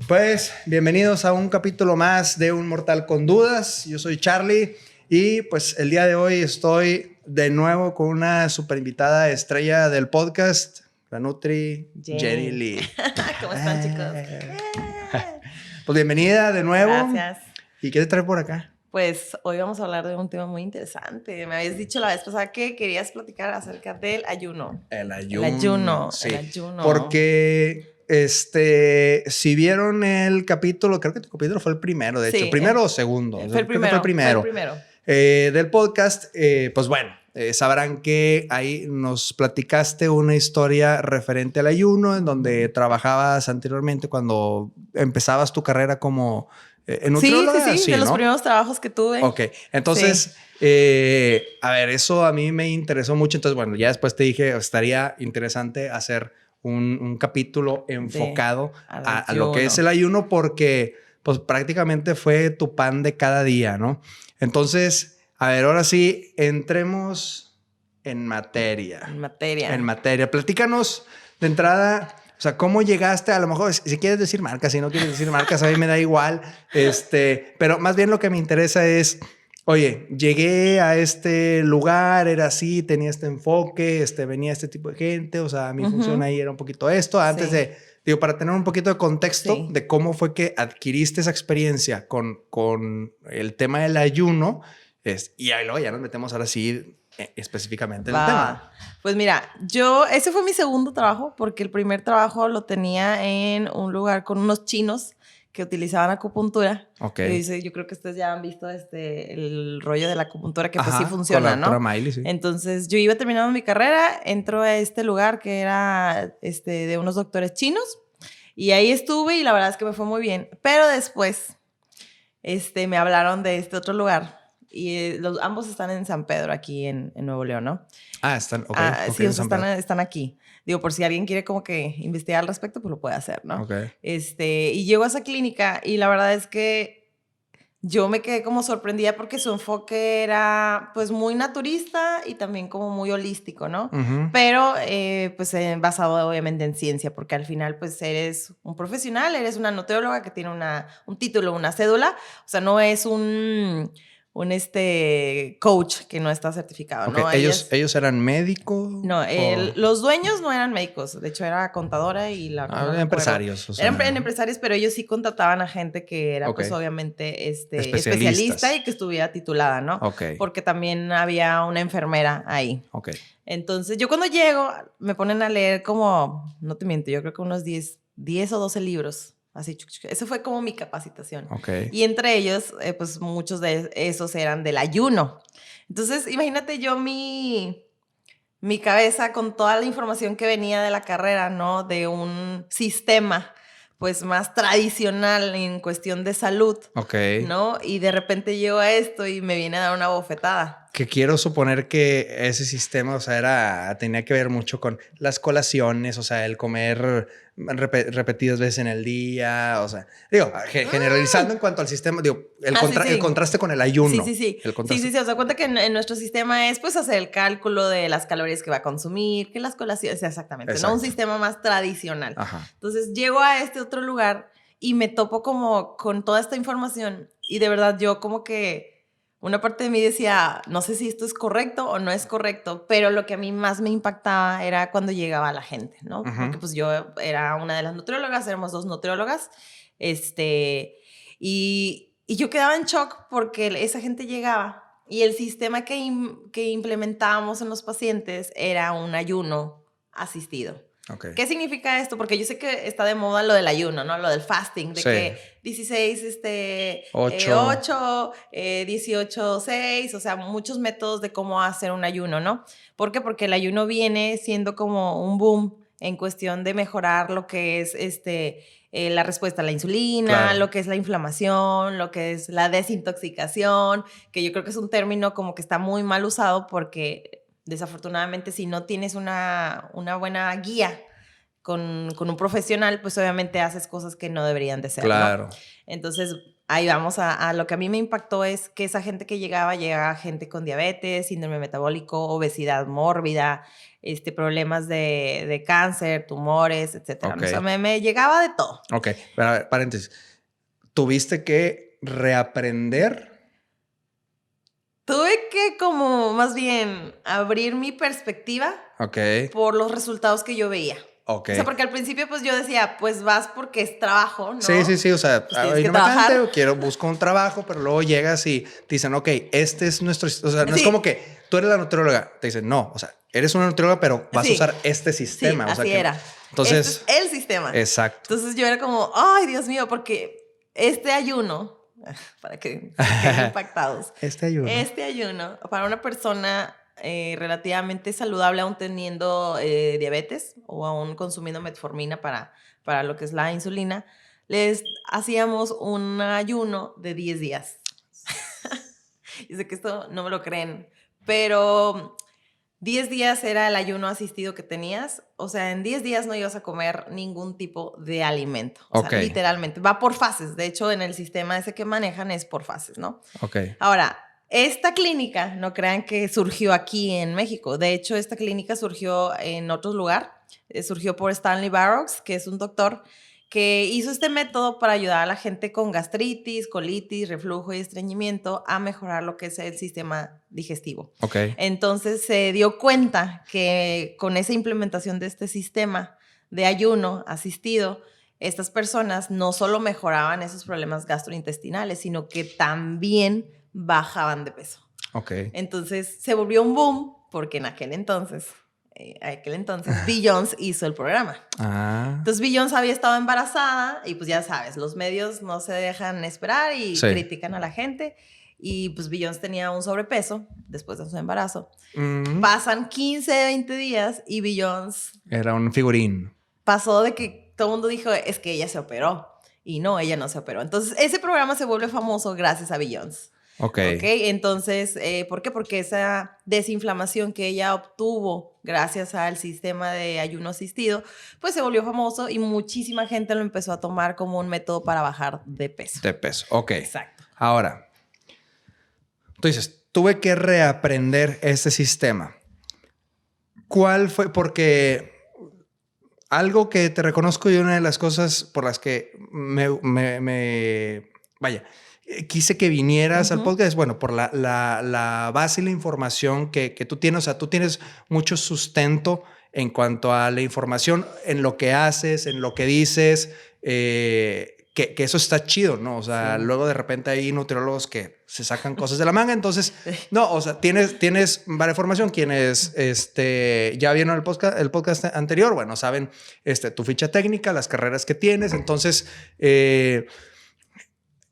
Pues bienvenidos a un capítulo más de Un Mortal con Dudas. Yo soy Charlie y pues el día de hoy estoy de nuevo con una super invitada estrella del podcast, la Nutri Jenny Lee. ¿Cómo están, chicos? Pues bienvenida de nuevo. Gracias. ¿Y qué te trae por acá? Pues hoy vamos a hablar de un tema muy interesante. Me habías dicho la vez pasada que querías platicar acerca del ayuno. El ayuno. El ayuno, sí. el ayuno. Porque si vieron el capítulo, creo que tu capítulo fue el primero, de hecho, primero o segundo. Fue el primero. Del podcast, pues bueno, sabrán que ahí nos platicaste una historia referente al ayuno, en donde trabajabas anteriormente cuando empezabas tu carrera como nutrióloga. Sí, de los primeros trabajos que tuve. Ok, entonces, a ver, eso a mí me interesó mucho. Entonces, bueno, ya después te dije, estaría interesante hacer un capítulo enfocado a lo que es el ayuno, porque pues prácticamente fue tu pan de cada día, ¿no? Entonces, a ver, ahora sí, entremos en materia. En materia. Platícanos de entrada, o sea, ¿cómo llegaste? A lo mejor, si quieres decir marcas, si no quieres decir marcas, a mí me da igual. Pero más bien lo que me interesa es, oye, llegué a este lugar, era así, tenía este enfoque, venía este tipo de gente, o sea, mi función ahí era un poquito esto. Antes digo, para tener un poquito de contexto de cómo fue que adquiriste esa experiencia con el tema del ayuno, y ahí luego ya nos metemos ahora sí específicamente en el tema. Pues mira, ese fue mi segundo trabajo, porque el primer trabajo lo tenía en un lugar con unos chinos que utilizaban acupuntura. Okay. Y yo creo que ustedes ya han visto el rollo de la acupuntura, que pues sí funciona, con la ¿no? Miley, sí. Entonces yo iba terminando mi carrera, entro a este lugar que era de unos doctores chinos, y ahí estuve y la verdad es que me fue muy bien. Pero después me hablaron de este otro lugar, y ambos están en San Pedro, aquí en Nuevo León, ¿no? Están, sí, o sea, están aquí. Digo, por si alguien quiere como que investigar al respecto, pues lo puede hacer, ¿no? Okay. Y llego a esa clínica y la verdad es que yo me quedé como sorprendida porque su enfoque era pues muy naturista y también como muy holístico, ¿no? Pero pues basado obviamente en ciencia, porque al final pues eres un profesional, eres una nutrióloga que tiene un título, una cédula, o sea, no es un coach que no está certificado, okay. ¿no? ¿Ellos eran médicos? No, los dueños no eran médicos. De heron era contadora y empresarios. O sea, eran empresarios, pero ellos sí contrataban a gente que era, pues, obviamente, especialista y que estuviera titulada, ¿no? Okay. Porque también había una enfermera ahí. Okay. Entonces, yo cuando llego, me ponen a leer como, no te miento, yo creo que unos 10 o 12 libros. Así, eso fue como mi capacitación. Okay. Y entre ellos, pues muchos de esos eran del ayuno. Entonces, imagínate yo mi cabeza con toda la información que venía de la carrera, ¿no? De un sistema, pues, más tradicional en cuestión de salud. Okay. ¿No? Y de repente llego a esto y me viene a dar una bofetada. Que quiero suponer que ese sistema, o sea, tenía que ver mucho con las colaciones, o sea, el comer repetidas veces en el día, o sea, digo, generalizando en cuanto al sistema, digo, el contraste con el ayuno. Sí, o sea, cuenta que en nuestro sistema es, pues, hacer el cálculo de las calorías que va a consumir, que las colaciones, exactamente, ¿no? Un sistema más tradicional. Ajá. Entonces, llego a este otro lugar y me topo como con toda esta información y de verdad yo como que una parte de mí decía, no sé si esto es correcto o no es correcto, pero lo que a mí más me impactaba era cuando llegaba la gente, ¿no? Porque pues yo era una de las nutriólogas, éramos 2 nutriólogas, y yo quedaba en shock porque esa gente llegaba y el sistema que implementábamos en los pacientes era un ayuno asistido. Okay. ¿Qué significa esto? Porque yo sé que está de moda lo del ayuno, ¿no? Lo del fasting, de que 16, 8, 18, 6, o sea, muchos métodos de cómo hacer un ayuno, ¿no? ¿Por qué? Porque el ayuno viene siendo como un boom en cuestión de mejorar lo que es la respuesta a la insulina, lo que es la inflamación, lo que es la desintoxicación, que yo creo que es un término como que está muy mal usado porque desafortunadamente si no tienes una buena guía con un profesional, pues obviamente haces cosas que no deberían de ser, claro. ¿no? Entonces, ahí vamos a lo que a mí me impactó es que esa gente que llegaba gente con diabetes, síndrome metabólico, obesidad mórbida, problemas de cáncer, tumores, etcétera. Okay. O sea, me llegaba de todo. Ok, pero a ver, paréntesis. ¿Tuviste que reaprender? Tuve que como más bien abrir mi perspectiva por los resultados que yo veía. Okay. O sea, porque al principio pues yo decía, pues vas porque es trabajo, ¿no? Sí. O sea, pues tienes que trabajar. Busco un trabajo, pero luego llegas y te dicen, ok, este es nuestro... O sea, no es como que tú eres la nutrióloga. Te dicen, no, o sea, eres una nutrióloga, pero vas a usar este sistema. Sí, o sea, así era. Entonces... Este es el sistema. Exacto. Entonces yo era como, ay, Dios mío, porque este ayuno, para que queden impactados. Este ayuno para una persona relativamente saludable, aún teniendo diabetes o aún consumiendo metformina para lo que es la insulina, les hacíamos un ayuno de 10 días. Yo sé que esto no me lo creen, pero 10 días era el ayuno asistido que tenías. O sea, en 10 días no ibas a comer ningún tipo de alimento. O sea, literalmente. Va por fases. De hecho, en el sistema ese que manejan es por fases, ¿no? Ahora, esta clínica, no crean que surgió aquí en México. De hecho, esta clínica surgió en otro lugar. Surgió por Stanley Barrocks, que es un doctor que hizo este método para ayudar a la gente con gastritis, colitis, reflujo y estreñimiento a mejorar lo que es el sistema digestivo. Entonces se dio cuenta que con esa implementación de este sistema de ayuno asistido, estas personas no solo mejoraban esos problemas gastrointestinales, sino que también bajaban de peso. Entonces se volvió un boom porque en aquel entonces Beyoncé hizo el programa. Entonces Beyoncé había estado embarazada y pues ya sabes, los medios no se dejan esperar y critican a la gente. Y pues Beyoncé tenía un sobrepeso después de su embarazo. Pasan 15, 20 días y Beyoncé... Era un figurín. Pasó de que todo el mundo dijo, es que ella se operó. Y no, ella no se operó. Entonces ese programa se vuelve famoso gracias a Beyoncé. Entonces, ¿por qué? Porque esa desinflamación que ella obtuvo gracias al sistema de ayuno asistido, pues se volvió famoso y muchísima gente lo empezó a tomar como un método para bajar de peso. Exacto. Ahora, tú dices, tuve que reaprender este sistema. ¿Cuál fue? Porque algo que te reconozco y una de las cosas por las que quise que vinieras al podcast, bueno, por la base y la información que tú tienes. O sea, tú tienes mucho sustento en cuanto a la información, en lo que haces, en lo que dices, que eso está chido, ¿no? O sea, luego de repente hay nutriólogos que se sacan cosas de la manga. Entonces, no, o sea, tienes varias formación. Quienes ya vieron el podcast anterior, bueno, saben tu ficha técnica, las carreras que tienes. Entonces,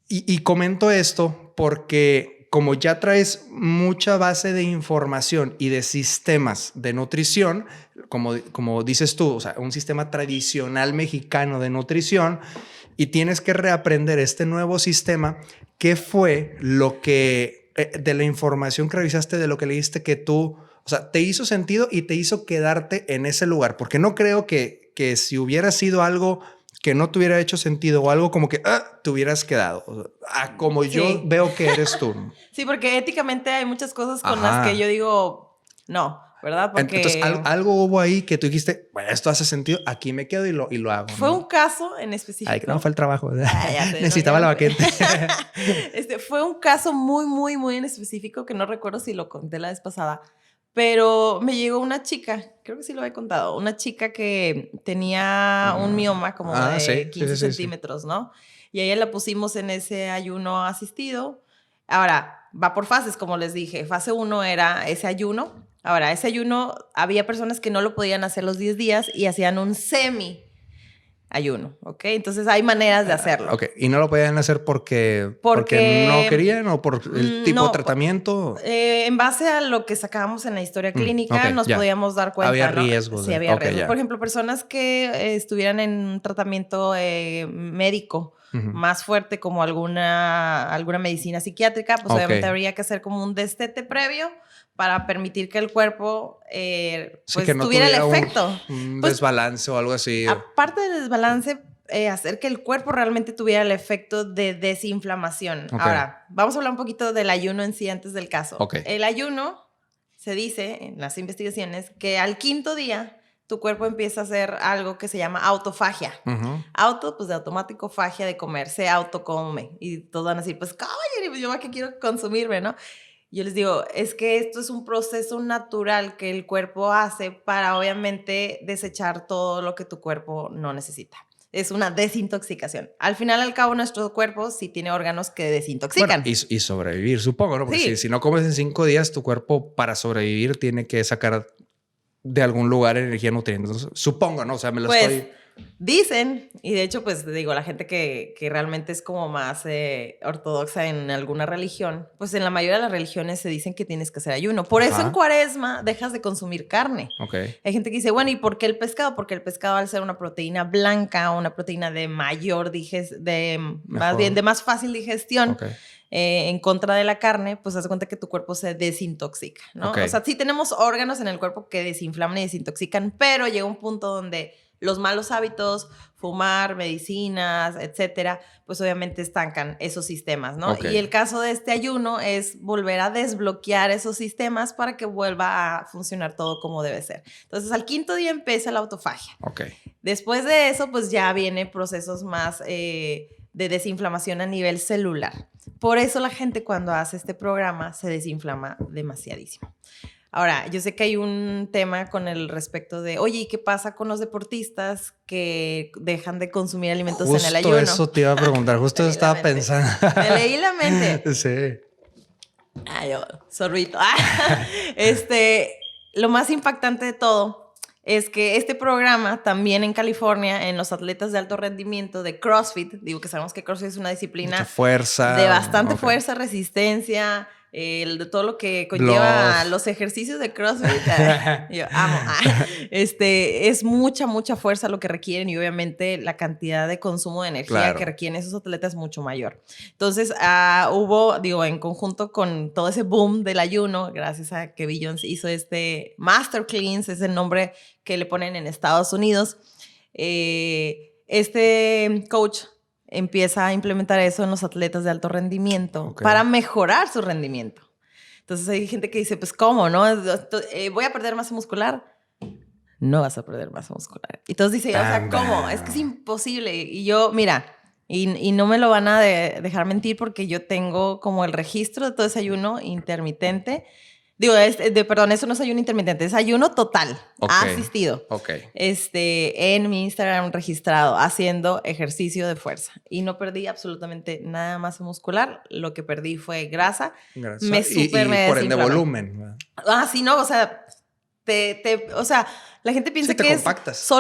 y comento esto porque como ya traes mucha base de información y de sistemas de nutrición, como dices tú, o sea, un sistema tradicional mexicano de nutrición, y tienes que reaprender este nuevo sistema, ¿qué fue lo que, de la información que revisaste, de lo que leíste, que tú, o sea, te hizo sentido y te hizo quedarte en ese lugar? Porque no creo que si hubiera sido algo que no te hubiera hecho sentido o algo como que te hubieras quedado, como yo veo que eres tú. Sí, porque éticamente hay muchas cosas con las que yo digo, no, ¿verdad? Porque... Entonces, algo hubo ahí que tú dijiste, bueno, esto hace sentido, aquí me quedo y lo hago. Fue un caso en específico. Ay, que no fue el trabajo. Necesitaba la vaqueta. Fue un caso muy, muy, muy en específico que no recuerdo si lo conté la vez pasada. Pero me llegó una chica, creo que sí lo he contado, una chica que tenía un mioma como de 15 centímetros, ¿no? Y a ella la pusimos en ese ayuno asistido. Ahora, va por fases, como les dije. Fase 1 era ese ayuno. Ahora, ese ayuno, había personas que no lo podían hacer los 10 días y hacían un semi-ayuno, ¿ok? Entonces, hay maneras de hacerlo. ¿Y no lo podían hacer porque no querían o por el tipo de tratamiento? En base a lo que sacábamos en la historia clínica, nos podíamos dar cuenta. Había riesgos. Sí, había riesgos. Por ejemplo, personas que estuvieran en un tratamiento médico más fuerte, como alguna medicina psiquiátrica, pues obviamente habría que hacer como un destete previo para permitir que el cuerpo pues, que no tuviera el efecto. Un desbalance o algo así. Aparte del desbalance, hacer que el cuerpo realmente tuviera el efecto de desinflamación. Okay. Ahora, vamos a hablar un poquito del ayuno en sí antes del caso. Okay. El ayuno, se dice en las investigaciones, que al 5º día tu cuerpo empieza a hacer algo que se llama autofagia. Auto, pues de automático, fagia de comer, se autocome. Y todos van a decir, pues, cállate, yo que quiero consumirme, ¿no? Yo les digo, es que esto es un proceso natural que el cuerpo hace para, obviamente, desechar todo lo que tu cuerpo no necesita. Es una desintoxicación. Al final, al cabo, nuestro cuerpo sí tiene órganos que desintoxican. Bueno, y sobrevivir, supongo, ¿no? Porque sí. si no comes en 5 días, tu cuerpo para sobrevivir tiene que sacar de algún lugar energía nutriente. Entonces, supongo, ¿no? O sea, me lo estoy... Dicen, y de hecho, pues digo, la gente que realmente es como más ortodoxa en alguna religión, pues en la mayoría de las religiones se dicen que tienes que hacer ayuno. Por eso en Cuaresma dejas de consumir carne. Okay. Hay gente que dice, bueno, ¿y por qué el pescado? Porque el pescado, al ser una proteína blanca, una proteína de mayor más bien de más fácil digestión, okay. En contra de la carne, pues haz cuenta que tu cuerpo se desintoxica, ¿no? Okay. O sea, sí tenemos órganos en el cuerpo que desinflaman y desintoxican, pero llega un punto donde los malos hábitos, fumar, medicinas, etcétera, pues obviamente estancan esos sistemas, ¿no? Okay. Y el caso de este ayuno es volver a desbloquear esos sistemas para que vuelva a funcionar todo como debe ser. Entonces, al 5º día empieza la autofagia. Okay. Después de eso, pues ya vienen procesos más de desinflamación a nivel celular. Por eso la gente cuando hace este programa se desinflama demasiadísimo. Ahora, yo sé que hay un tema con el respecto de, oye, ¿y qué pasa con los deportistas que dejan de consumir alimentos en el ayuno? Justo eso te iba a preguntar, justo estaba pensando. Me leí la mente. Sí. Ay, yo, sorbito. Lo más impactante de todo es que este programa también en California, en los atletas de alto rendimiento de CrossFit, digo que sabemos que CrossFit es una disciplina mucha fuerza, de bastante fuerza, resistencia, de todo lo que conlleva los ejercicios de CrossFit. Yo amo. Es mucha fuerza lo que requieren y obviamente la cantidad de consumo de energía que requieren esos atletas es mucho mayor. Entonces hubo, en conjunto con todo ese boom del ayuno, gracias a que Bill Jones hizo este Master Cleanse, es el nombre que le ponen en Estados Unidos. Este coach empieza a implementar eso en los atletas de alto rendimiento para mejorar su rendimiento. Entonces hay gente que dice, pues, ¿cómo, no? ¿Voy a perder masa muscular? No vas a perder masa muscular. Y todos dicen, o sea, ¿cómo? Es que es imposible. Y yo, mira, y no me lo van a dejar mentir porque yo tengo como el registro de todo ese ayuno intermitente. Perdón, eso no es ayuno intermitente, es ayuno total, asistido. En mi Instagram registrado, haciendo ejercicio de fuerza. Y no perdí absolutamente nada de masa muscular. Lo que perdí fue grasa. Me por ende volumen. Sí, no, o sea, o sea, la gente piensa que compactas.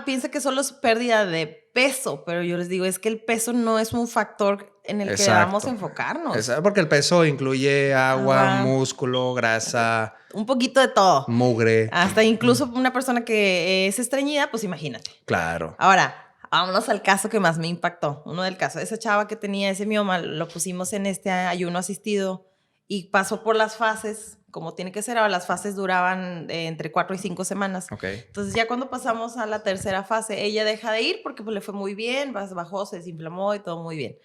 Piensa que solo es pérdida de peso, pero yo les digo, es que el peso no es un factor en el que debamos enfocarnos. Porque el peso incluye agua, músculo, grasa. Un poquito de todo. Mugre. Hasta incluso una persona que es estreñida, pues imagínate. Claro. Ahora, vámonos al caso que más me impactó. Uno del caso. Esa chava que tenía ese mioma, lo pusimos en este ayuno asistido y pasó por las fases, como tiene que ser. Ahora, las fases duraban entre 4 y 5 semanas. Entonces, ya cuando pasamos a la tercera fase, ella deja de ir porque pues, le fue muy bien, bajó, se desinflamó y todo muy bien.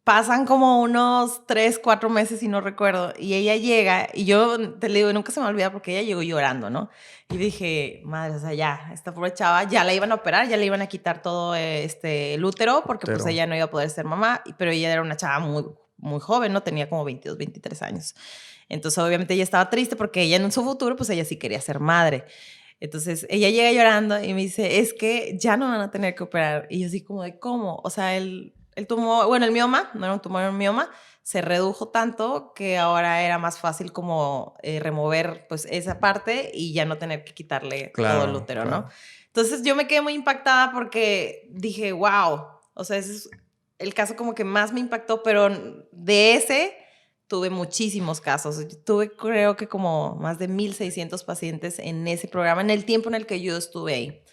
Pasan como unos 3, 4 meses y no recuerdo. Y ella llega y yo te le digo, nunca se me olvida porque ella llegó llorando, ¿no? Y dije, madre, o sea, ya, esta pobre chava, ya la iban a operar, ya le iban a quitar todo el útero porque pues ella no iba a poder ser mamá. Pero ella era una chava muy, muy joven, ¿no? Tenía como 22, 23 años. Entonces, obviamente, ella estaba triste porque ella en su futuro, pues ella sí quería ser madre. Entonces, ella llega llorando y me dice, es que ya no van a tener que operar. Y yo así como de, ¿cómo? O sea, el mioma, no era un tumor, era un mioma, se redujo tanto que ahora era más fácil como remover pues esa parte y ya no tener que quitarle todo el útero, ¿no? Entonces yo me quedé muy impactada porque dije, wow, o sea, ese es el caso como que más me impactó, pero de ese tuve muchísimos casos. Tuve creo que como más de 1,600 pacientes en ese programa, en el tiempo en el que yo estuve ahí.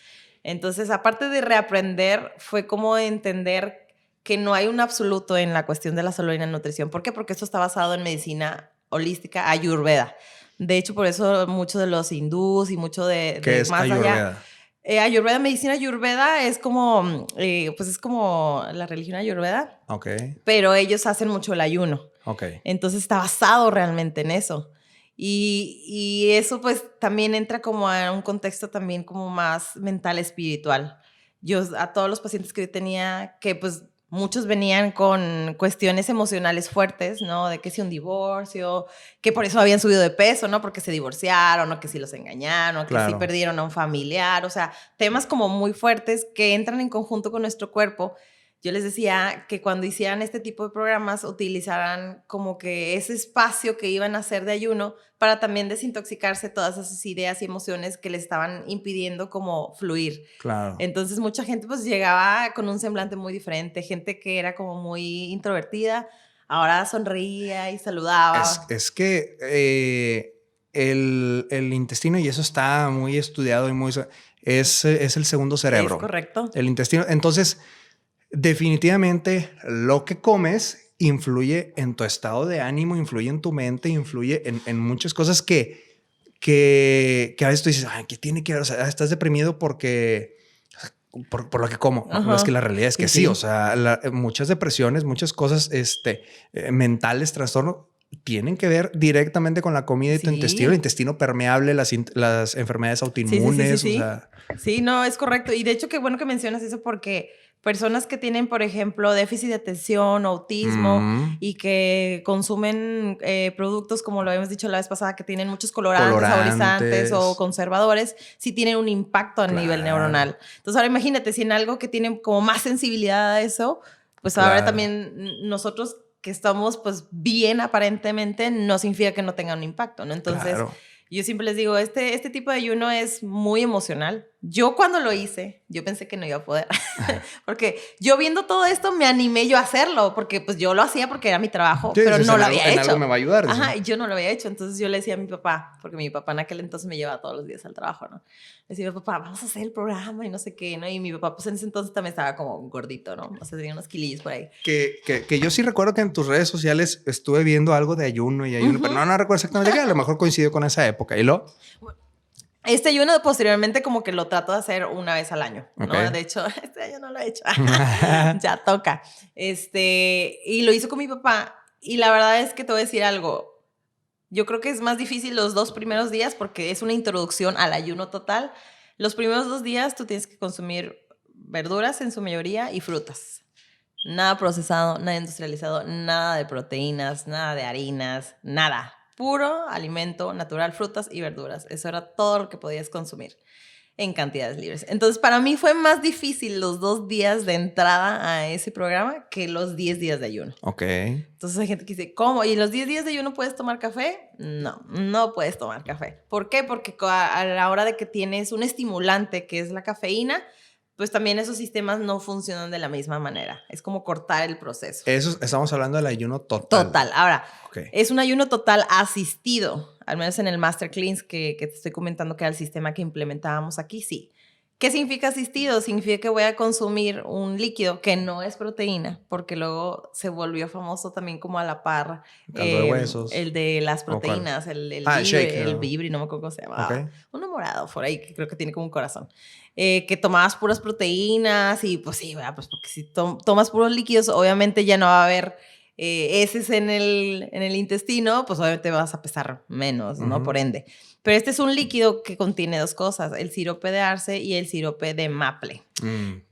Entonces, aparte de reaprender, fue como entender que no hay un absoluto en la cuestión de la salud y la nutrición. ¿Por qué? Porque esto está basado en medicina holística ayurveda. De hecho, por eso muchos de los hindús y mucho de ¿Qué es más ayurveda? allá. Ayurveda, medicina Ayurveda es como, pues es como la religión Ayurveda. Ok. Pero ellos hacen mucho el ayuno. Ok. Entonces está basado realmente en eso. Y eso pues también entra como a un contexto también como más mental, espiritual. Yo a todos los pacientes que yo tenía, que pues muchos venían con cuestiones emocionales fuertes, ¿no? De que si un divorcio, que por eso habían subido de peso, ¿no? Porque se divorciaron, o que si los engañaron, o que si perdieron a un familiar, o sea, temas como muy fuertes que entran en conjunto con nuestro cuerpo. Yo les decía que cuando hicieran este tipo de programas utilizaran como que ese espacio que iban a hacer de ayuno para también desintoxicarse todas esas ideas y emociones que les estaban impidiendo como fluir. Claro. Entonces mucha gente pues llegaba con un semblante muy diferente, gente que era como muy introvertida, ahora sonreía y saludaba. Es que el intestino, y eso está muy estudiado y muy... es el segundo cerebro. Es correcto. El intestino. Entonces, definitivamente lo que comes influye en tu estado de ánimo, influye en tu mente, influye en muchas cosas que a veces tú dices, ay, ¿qué tiene que ver? O sea, estás deprimido porque... Por lo que como. No, es que la realidad es que sí. O sea, muchas depresiones, muchas cosas mentales, trastornos, tienen que ver directamente con la comida y tu intestino. El intestino permeable, las enfermedades autoinmunes. Sí. O sea. Sí, no, es correcto. Y de hecho, qué bueno que mencionas eso porque personas que tienen, por ejemplo, déficit de atención, autismo y que consumen productos, como lo habíamos dicho la vez pasada, que tienen muchos colorantes, saborizantes o conservadores, sí tienen un impacto a nivel neuronal. Entonces, ahora imagínate, si en algo que tienen como más sensibilidad a eso, pues ahora también nosotros que estamos pues bien aparentemente, no significa que no tenga un impacto, ¿no? Entonces... Yo siempre les digo, este tipo de ayuno es muy emocional. Yo cuando lo hice, yo pensé que no iba a poder. Porque yo viendo todo esto me animé yo a hacerlo. Porque pues yo lo hacía porque era mi trabajo, pero no lo había hecho. En algo me va a ayudar. Ajá, y yo no lo había hecho. Entonces yo le decía a mi papá, porque mi papá en aquel entonces me llevaba todos los días al trabajo, ¿no? Le decía, papá, vamos a hacer el programa y no sé qué, ¿no? Y mi papá pues en ese entonces también estaba como gordito, ¿no? O sea, tenía unos kilillos por ahí. Que yo sí recuerdo que en tus redes sociales estuve viendo algo de ayuno y ayuno, pero no recuerdo exactamente qué. A lo mejor coincidió con esa época. ¿Y lo? Este ayuno posteriormente como que lo trato de hacer una vez al año, ¿no? De hecho, este año no lo he hecho. Ya toca. Y lo hice con mi papá. Y la verdad es que te voy a decir algo. Yo creo que es más difícil los 2 primeros días porque es una introducción al ayuno total. Los primeros 2 días tú tienes que consumir verduras en su mayoría y frutas. Nada procesado, nada industrializado, nada de proteínas, nada de harinas, nada. Puro alimento natural, frutas y verduras. Eso era todo lo que podías consumir en cantidades libres. Entonces, para mí fue más difícil los 2 días de entrada a ese programa que los 10 días de ayuno. Ok. Entonces hay gente que dice, ¿cómo? ¿Y los 10 días de ayuno puedes tomar café? No, no puedes tomar café. ¿Por qué? Porque a la hora de que tienes un estimulante que es la cafeína, pues también esos sistemas no funcionan de la misma manera. Es como cortar el proceso. Eso, estamos hablando del ayuno total. Total. Ahora, es un ayuno total asistido, al menos en el Master Cleanse que te estoy comentando que era el sistema que implementábamos aquí, sí. ¿Qué significa asistido? Significa que voy a consumir un líquido que no es proteína, porque luego se volvió famoso también como a la par. Caldo de huesos. El de las proteínas, el Vibri, no me acuerdo cómo se llamaba. Uno morado por ahí, que creo que tiene como un corazón. Que tomabas puras proteínas y pues sí, pues porque si tomas puros líquidos, obviamente ya no va a haber heces en el intestino, pues obviamente vas a pesar menos, ¿no? Por ende. Pero este es un líquido que contiene 2 cosas, el sirope de arce y el sirope de maple.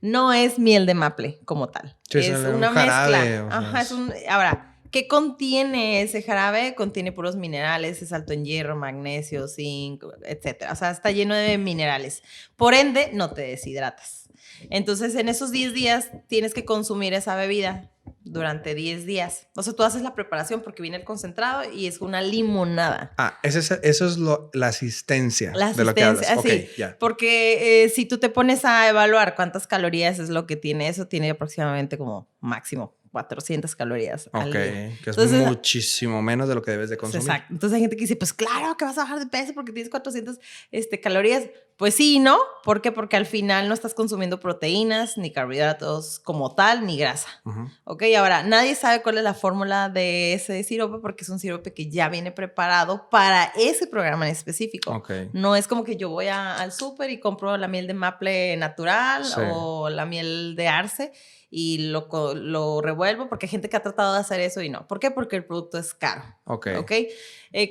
No es miel de maple como tal. Sí, es una jarabe, mezcla. Ajá, ahora, ¿qué contiene ese jarabe? Contiene puros minerales, es alto en hierro, magnesio, zinc, etc. O sea, está lleno de minerales. Por ende, no te deshidratas. Entonces, en esos 10 días tienes que consumir esa bebida durante 10 días. O sea, tú haces la preparación porque viene el concentrado y es una limonada. Eso es la asistencia. La asistencia, de lo que hablas. Sí. Okay, yeah. Porque si tú te pones a evaluar cuántas calorías es lo que tiene eso, tiene aproximadamente como máximo 400 calorías al día. Que es muchísimo menos de lo que debes de consumir. Exacto. Entonces hay gente que dice, pues claro que vas a bajar de peso porque tienes 400 calorías. Pues sí, ¿no? ¿Por qué? Porque al final no estás consumiendo proteínas, ni carbohidratos como tal, ni grasa. ¿Ok? Ahora, nadie sabe cuál es la fórmula de ese sirope porque es un sirope que ya viene preparado para ese programa en específico. Okay. No es como que yo voy al súper y compro la miel de maple natural o la miel de arce y lo revuelvo, porque hay gente que ha tratado de hacer eso y no. ¿Por qué? Porque el producto es caro. ¿Ok?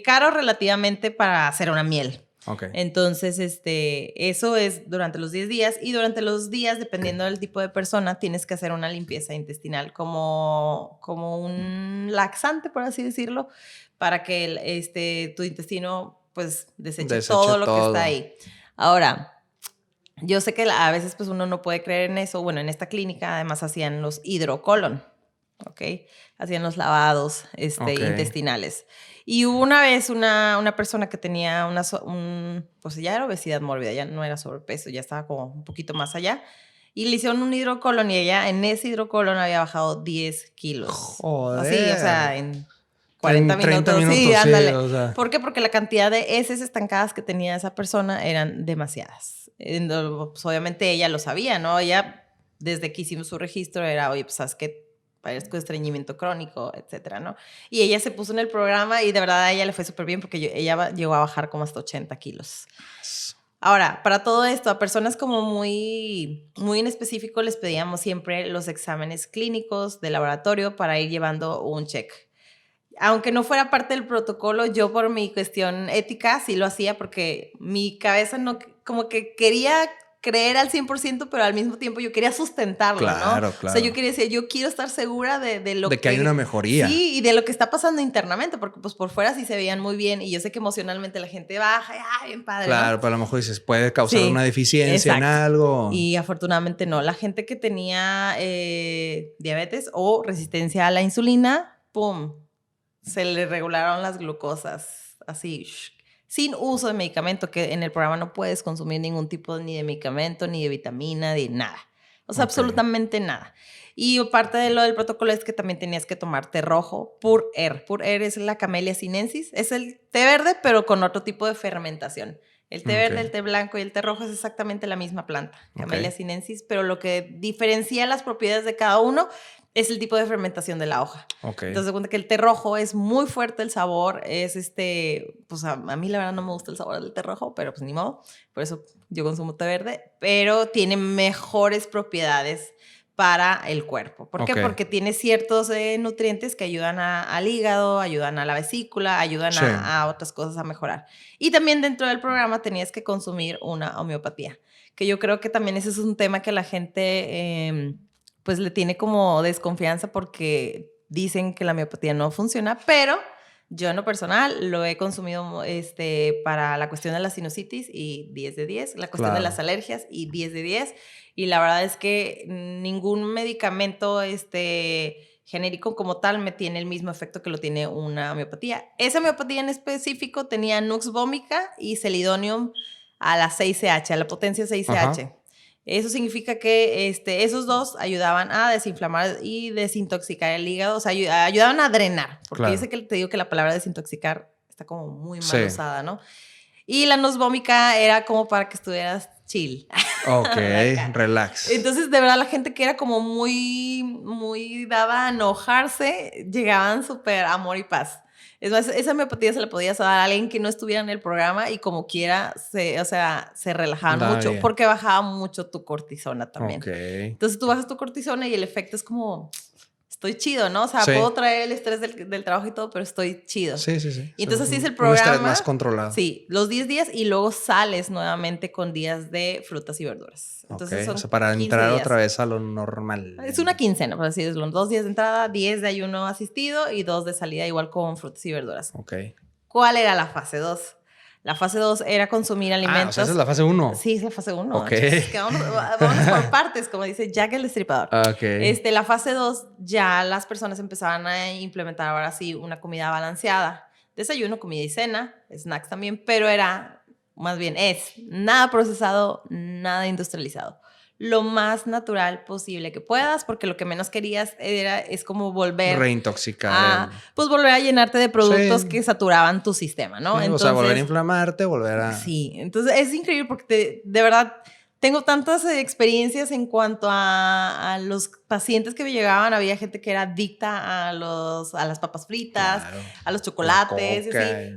Caro relativamente para hacer una miel. Okay. Entonces, eso es durante los 10 días y durante los días, dependiendo del tipo de persona, tienes que hacer una limpieza intestinal como un laxante, por así decirlo, para que tu intestino pues deseche todo lo que está ahí. Ahora, yo sé que a veces pues uno no puede creer en eso. Bueno, en esta clínica además hacían los hidrocolon, ¿ok? Hacían los lavados intestinales. Y hubo una vez una persona que tenía pues ya era obesidad mórbida, ya no era sobrepeso, ya estaba como un poquito más allá. Y le hicieron un hidrocolon y ella en ese hidrocolon había bajado 10 kilos. Joder. Así, o sea, en 40 minutos. Sí, ándale. O sea. ¿Por qué? Porque la cantidad de heces estancadas que tenía esa persona eran demasiadas. Pues obviamente ella lo sabía, ¿no? Ella, desde que hicimos su registro, era, oye, pues sabes que padezco estreñimiento crónico, etcétera, ¿no? Y ella se puso en el programa y de verdad a ella le fue súper bien porque ella llegó a bajar como hasta 80 kilos. Ahora, para todo esto, a personas como muy en específico les pedíamos siempre los exámenes clínicos de laboratorio para ir llevando un check. Aunque no fuera parte del protocolo, yo por mi cuestión ética sí lo hacía porque mi cabeza no, como que quería creer al 100%, pero al mismo tiempo yo quería sustentarlo, claro, ¿no? Claro. O sea, yo quería decir, yo quiero estar segura de lo que hay una mejoría. Sí, y de lo que está pasando internamente, porque pues por fuera sí se veían muy bien y yo sé que emocionalmente la gente baja y ¡ay, bien padre! Claro, ¿no? pero a lo mejor dices, puede causar una deficiencia en algo. Y afortunadamente no. La gente que tenía diabetes o resistencia a la insulina, ¡pum!, se le regularon las glucosas, así, sin uso de medicamento, que en el programa no puedes consumir ningún tipo ni de medicamento, ni de vitamina, ni nada. O sea, absolutamente nada. Y parte de lo del protocolo es que también tenías que tomar té rojo, Pure Air. Pure Air es la Camellia sinensis. Es el té verde, pero con otro tipo de fermentación. El té verde, el té blanco y el té rojo es exactamente la misma planta, Camellia sinensis, pero lo que diferencia las propiedades de cada uno es el tipo de fermentación de la hoja. Entonces, de cuenta que el té rojo es muy fuerte el sabor, es pues a mí la verdad no me gusta el sabor del té rojo, pero pues ni modo, por eso yo consumo té verde, pero tiene mejores propiedades para el cuerpo. ¿Por qué? Porque tiene ciertos nutrientes que ayudan al hígado, ayudan a la vesícula, ayudan a otras cosas a mejorar. Y también dentro del programa tenías que consumir una homeopatía, que yo creo que también ese es un tema que la gente pues le tiene como desconfianza porque dicen que la homeopatía no funciona, pero yo en lo personal lo he consumido para la cuestión de la sinusitis y 10 de 10, la cuestión de las alergias y 10 de 10, y la verdad es que ningún medicamento genérico como tal me tiene el mismo efecto que lo tiene una homeopatía. Esa homeopatía en específico tenía Nux vomica y Celidonium a la 6CH, a la potencia 6CH. Ajá. Eso significa que esos dos ayudaban a desinflamar y desintoxicar el hígado, o sea, ayudaban a drenar, porque yo sé que te digo que la palabra desintoxicar está como muy mal usada, ¿no? Y la Nux vomica era como para que estuvieras chill. Ok, relax. Entonces, de verdad, la gente que era como muy dada a enojarse, llegaban súper amor y paz. Es más, esa homeopatía se la podías dar a alguien que no estuviera en el programa y como quiera, se relajaban mucho bien. Porque bajaba mucho tu cortisona también. Entonces tú bajas tu cortisona y el efecto es como, estoy chido, ¿no? O sea, puedo traer el estrés del trabajo y todo, pero estoy chido. Sí. Y entonces así es el programa. Un estrés más controlado. Sí, los 10 días y luego sales nuevamente con días de frutas y verduras. Entonces son o sea, para entrar días. Otra vez a lo normal. Es una quincena, por así decirlo. 2 días de entrada, 10 de ayuno asistido y 2 de salida igual con frutas y verduras. ¿Cuál era la fase 2? La fase 2 era consumir alimentos. O sea, esa es la fase 1. Sí, es la fase 1. Es que vamos por partes, como dice Jack el Destripador. La fase 2 ya las personas empezaban a implementar ahora sí una comida balanceada. Desayuno, comida y cena, snacks también, pero era, más bien es, nada procesado, nada industrializado. lo más natural posible que puedas, porque lo que menos querías es como reintoxicar. Pues volver a llenarte de productos que saturaban tu sistema, ¿no? Sí, entonces, o sea, volver a inflamarte, volver a... Sí, entonces es increíble porque de verdad tengo tantas experiencias en cuanto a los pacientes que me llegaban. Había gente que era adicta a las papas fritas, claro, a los chocolates,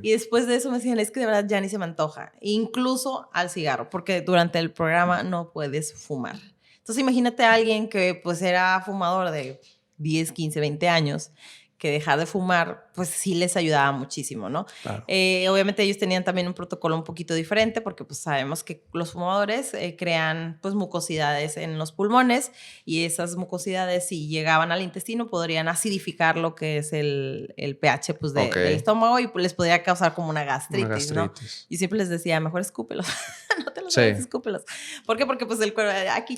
y después de eso me decían, es que de verdad ya ni se me antoja. Incluso al cigarro, porque durante el programa no puedes fumar. Entonces imagínate a alguien que pues era fumador de 10, 15, 20 años, que dejar de fumar, pues sí les ayudaba muchísimo, ¿no? Claro. Obviamente ellos tenían también un protocolo un poquito diferente porque pues sabemos que los fumadores crean pues mucosidades en los pulmones y esas mucosidades si llegaban al intestino podrían acidificar lo que es el pH pues del estómago y pues, les podría causar como una gastritis, ¿no? Y siempre les decía, mejor escúpelos, no te los escúpelos. ¿Por qué? Porque pues el cuerpo aquí,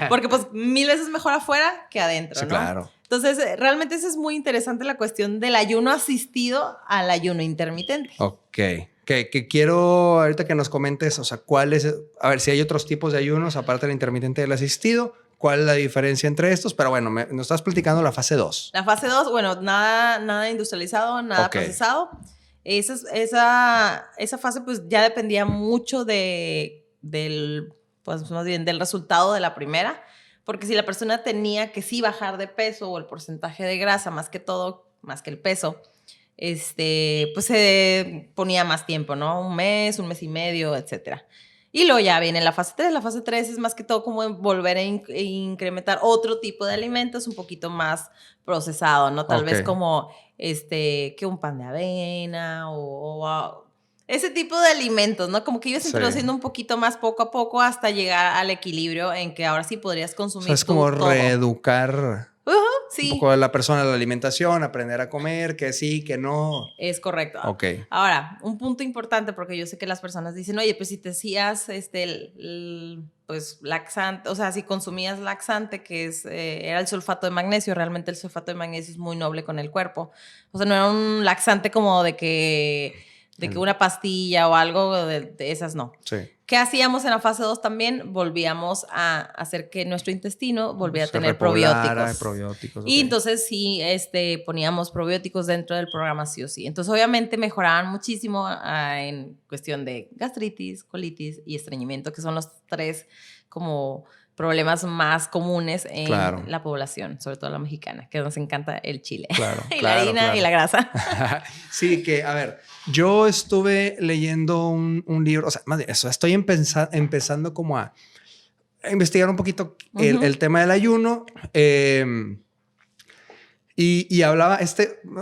porque pues 1000 veces mejor afuera que adentro, sí, ¿no? Claro. Entonces, realmente eso es muy interesante la cuestión del ayuno asistido al ayuno intermitente. Ok. Que quiero ahorita que nos comentes, o sea, cuál es, a ver, si hay otros tipos de ayunos aparte del intermitente y del asistido, ¿cuál es la diferencia entre estos? Pero bueno, nos estás platicando la fase 2. La fase 2, bueno, nada industrializado, nada procesado. Esa fase pues ya dependía mucho pues más bien del resultado de la primera. Porque si la persona tenía que sí bajar de peso o el porcentaje de grasa, más que todo, más que el peso, pues se ponía más tiempo, ¿no? un mes y medio, etcétera. Y luego ya viene la fase 3. La fase 3 es más que todo como volver a incrementar otro tipo de alimentos un poquito más procesado, ¿no? Tal vez como que un pan de avena o ese tipo de alimentos, ¿no? Como que ibas introduciendo un poquito más poco a poco hasta llegar al equilibrio en que ahora sí podrías consumir. O sea, es como reeducar sí. un poco a la persona la alimentación, aprender a comer, que sí, que no. Es correcto. Ok. Ahora, un punto importante, porque yo sé que las personas dicen, oye, pues si te hacías pues laxante, o sea, si consumías laxante, que era el sulfato de magnesio, realmente el sulfato de magnesio es muy noble con el cuerpo. O sea, no era un laxante como de que una pastilla o algo de esas, no. Sí. ¿Qué hacíamos en la fase 2 también? Volvíamos a hacer que nuestro intestino volviera a tener probióticos. Y entonces sí, poníamos probióticos dentro del programa sí o sí. Entonces obviamente mejoraban muchísimo en cuestión de gastritis, colitis y estreñimiento, que son los 3 como problemas más comunes en la población, sobre todo la mexicana, que nos encanta el chile. Y la harina y la grasa. Sí, que a ver, yo estuve leyendo un libro, o sea, más bien eso, estoy empezando como a investigar un poquito el tema del ayuno. Y hablaba,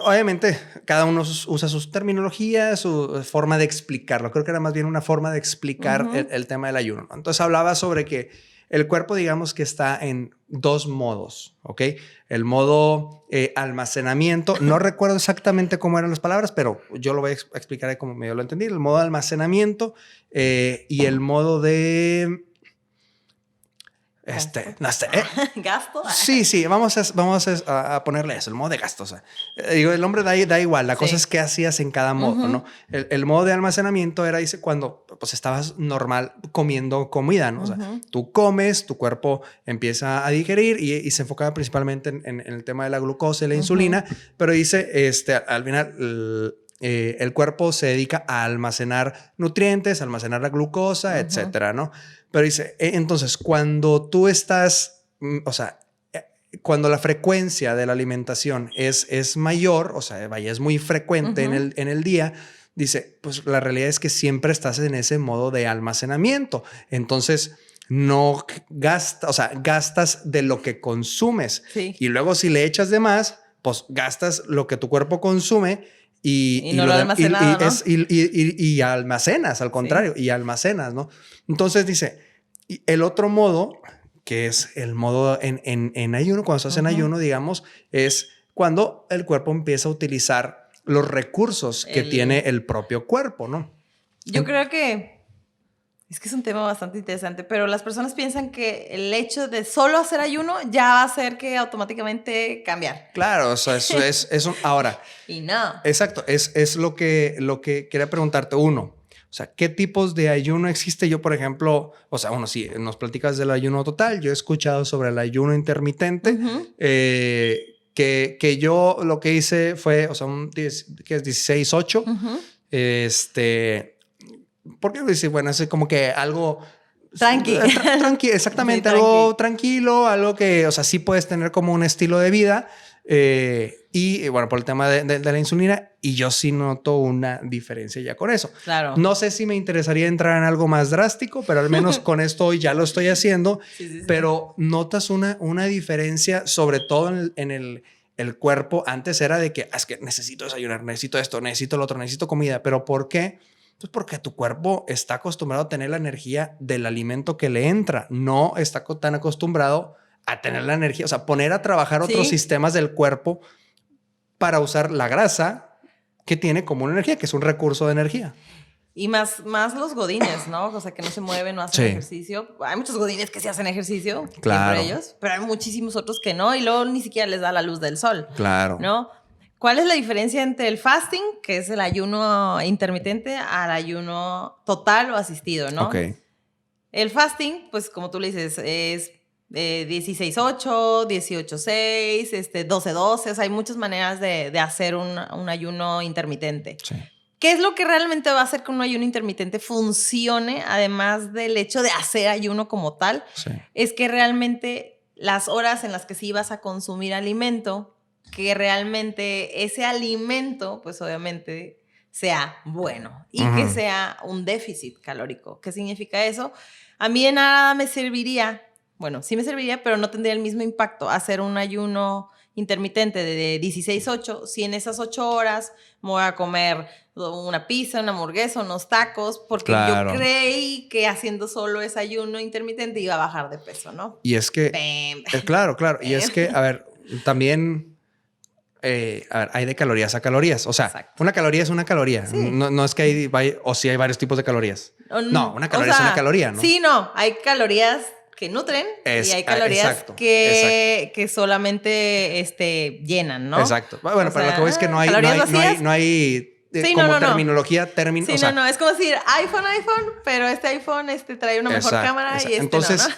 obviamente, cada uno usa sus terminologías, su forma de explicarlo. Creo que era más bien una forma de explicar el tema del ayuno, ¿no? Entonces hablaba sobre que el cuerpo, digamos que está en 2 modos, ¿ok? El modo almacenamiento, no recuerdo exactamente cómo eran las palabras, pero yo lo voy a explicar ahí como medio lo entendí. El modo de almacenamiento y el modo de... no sé. ¿Gasto? Sí, vamos a ponerle eso, el modo de gasto. O sea, digo, el nombre da igual, la cosa es qué hacías en cada modo, ¿no? El modo de almacenamiento era, dice, cuando pues estabas normal comiendo comida, ¿no? O sea, tú comes, tu cuerpo empieza a digerir y se enfocaba principalmente en el tema de la glucosa y la insulina, pero dice, al final... el cuerpo se dedica a almacenar nutrientes, almacenar la glucosa, etcétera, ¿no? Pero dice, entonces, cuando tú estás, o sea, cuando la frecuencia de la alimentación es mayor, o sea, vaya, es muy frecuente en el día, dice, pues la realidad es que siempre estás en ese modo de almacenamiento. Entonces, no gastas, o sea, gastas de lo que consumes. Sí. Y luego si le echas de más, pues gastas lo que tu cuerpo consume y no lo almacenas, ¿no? Y almacenas, al contrario, y almacenas, ¿no? Entonces dice, el otro modo, que es el modo en ayuno, cuando estás en ayuno, digamos, es cuando el cuerpo empieza a utilizar los recursos que tiene el propio cuerpo, ¿no? Yo creo que es un tema bastante interesante, pero las personas piensan que el hecho de solo hacer ayuno ya va a hacer que automáticamente cambiar. Claro, o sea, eso es ahora. Y no. Exacto, es lo que quería preguntarte. Uno, O sea, ¿qué tipos de ayuno existe? Yo, por ejemplo, o sea, bueno, si nos platicas del ayuno total, yo he escuchado sobre el ayuno intermitente, que yo lo que hice fue, o sea, que es 16-8, porque bueno, es como que algo... Tranquilo, exactamente, sí, algo tranquilo, algo que, o sea, sí puedes tener como un estilo de vida. Y bueno, por el tema de la insulina, y yo sí noto una diferencia ya con eso. Claro. No sé si me interesaría entrar en algo más drástico, pero al menos con esto hoy ya lo estoy haciendo. Sí. Pero notas una diferencia, sobre todo en el cuerpo. Antes era de que es que necesito desayunar, necesito esto, necesito lo otro, necesito comida. ¿Pero por qué? Pues porque tu cuerpo está acostumbrado a tener la energía del alimento que le entra. No está tan acostumbrado a tener la energía, o sea, poner a trabajar otros sistemas del cuerpo para usar la grasa que tiene como una energía, que es un recurso de energía. Y más los godines, ¿no? O sea, que no se mueven, no hacen ejercicio. Hay muchos godines que sí hacen ejercicio, claro, por ellos, pero hay muchísimos otros que no, y luego ni siquiera les da la luz del sol. Claro. ¿No? ¿Cuál es la diferencia entre el fasting, que es el ayuno intermitente, al ayuno total o asistido, ¿no? Ok. El fasting, pues como tú le dices, es 16-8, 18-6, 12-12. O sea, hay muchas maneras de hacer un ayuno intermitente. Sí. ¿Qué es lo que realmente va a hacer que un ayuno intermitente funcione, además del hecho de hacer ayuno como tal? Sí. Es que realmente las horas en las que sí vas a consumir alimento, que realmente ese alimento, pues obviamente sea bueno y que sea un déficit calórico. ¿Qué significa eso? A mí de nada me serviría, bueno, sí me serviría, pero no tendría el mismo impacto hacer un ayuno intermitente de 16-8 si en esas 8 horas me voy a comer una pizza, una hamburguesa, unos tacos, porque yo creí que haciendo solo ese ayuno intermitente iba a bajar de peso, ¿no? Y es que, claro. Y es que, a ver, también... a ver, hay de calorías a calorías. O sea, exacto, una caloría es una caloría. Sí. No es que hay o sí hay varios tipos de calorías. No, una caloría es una caloría, ¿no? Sí, no. Hay calorías que nutren y hay calorías que solamente llenan, ¿no? Exacto. Bueno, pero lo que voy es que no hay terminología. Sí, o sea, no. Es como decir iPhone, pero este iPhone trae una mejor cámara y entonces, no.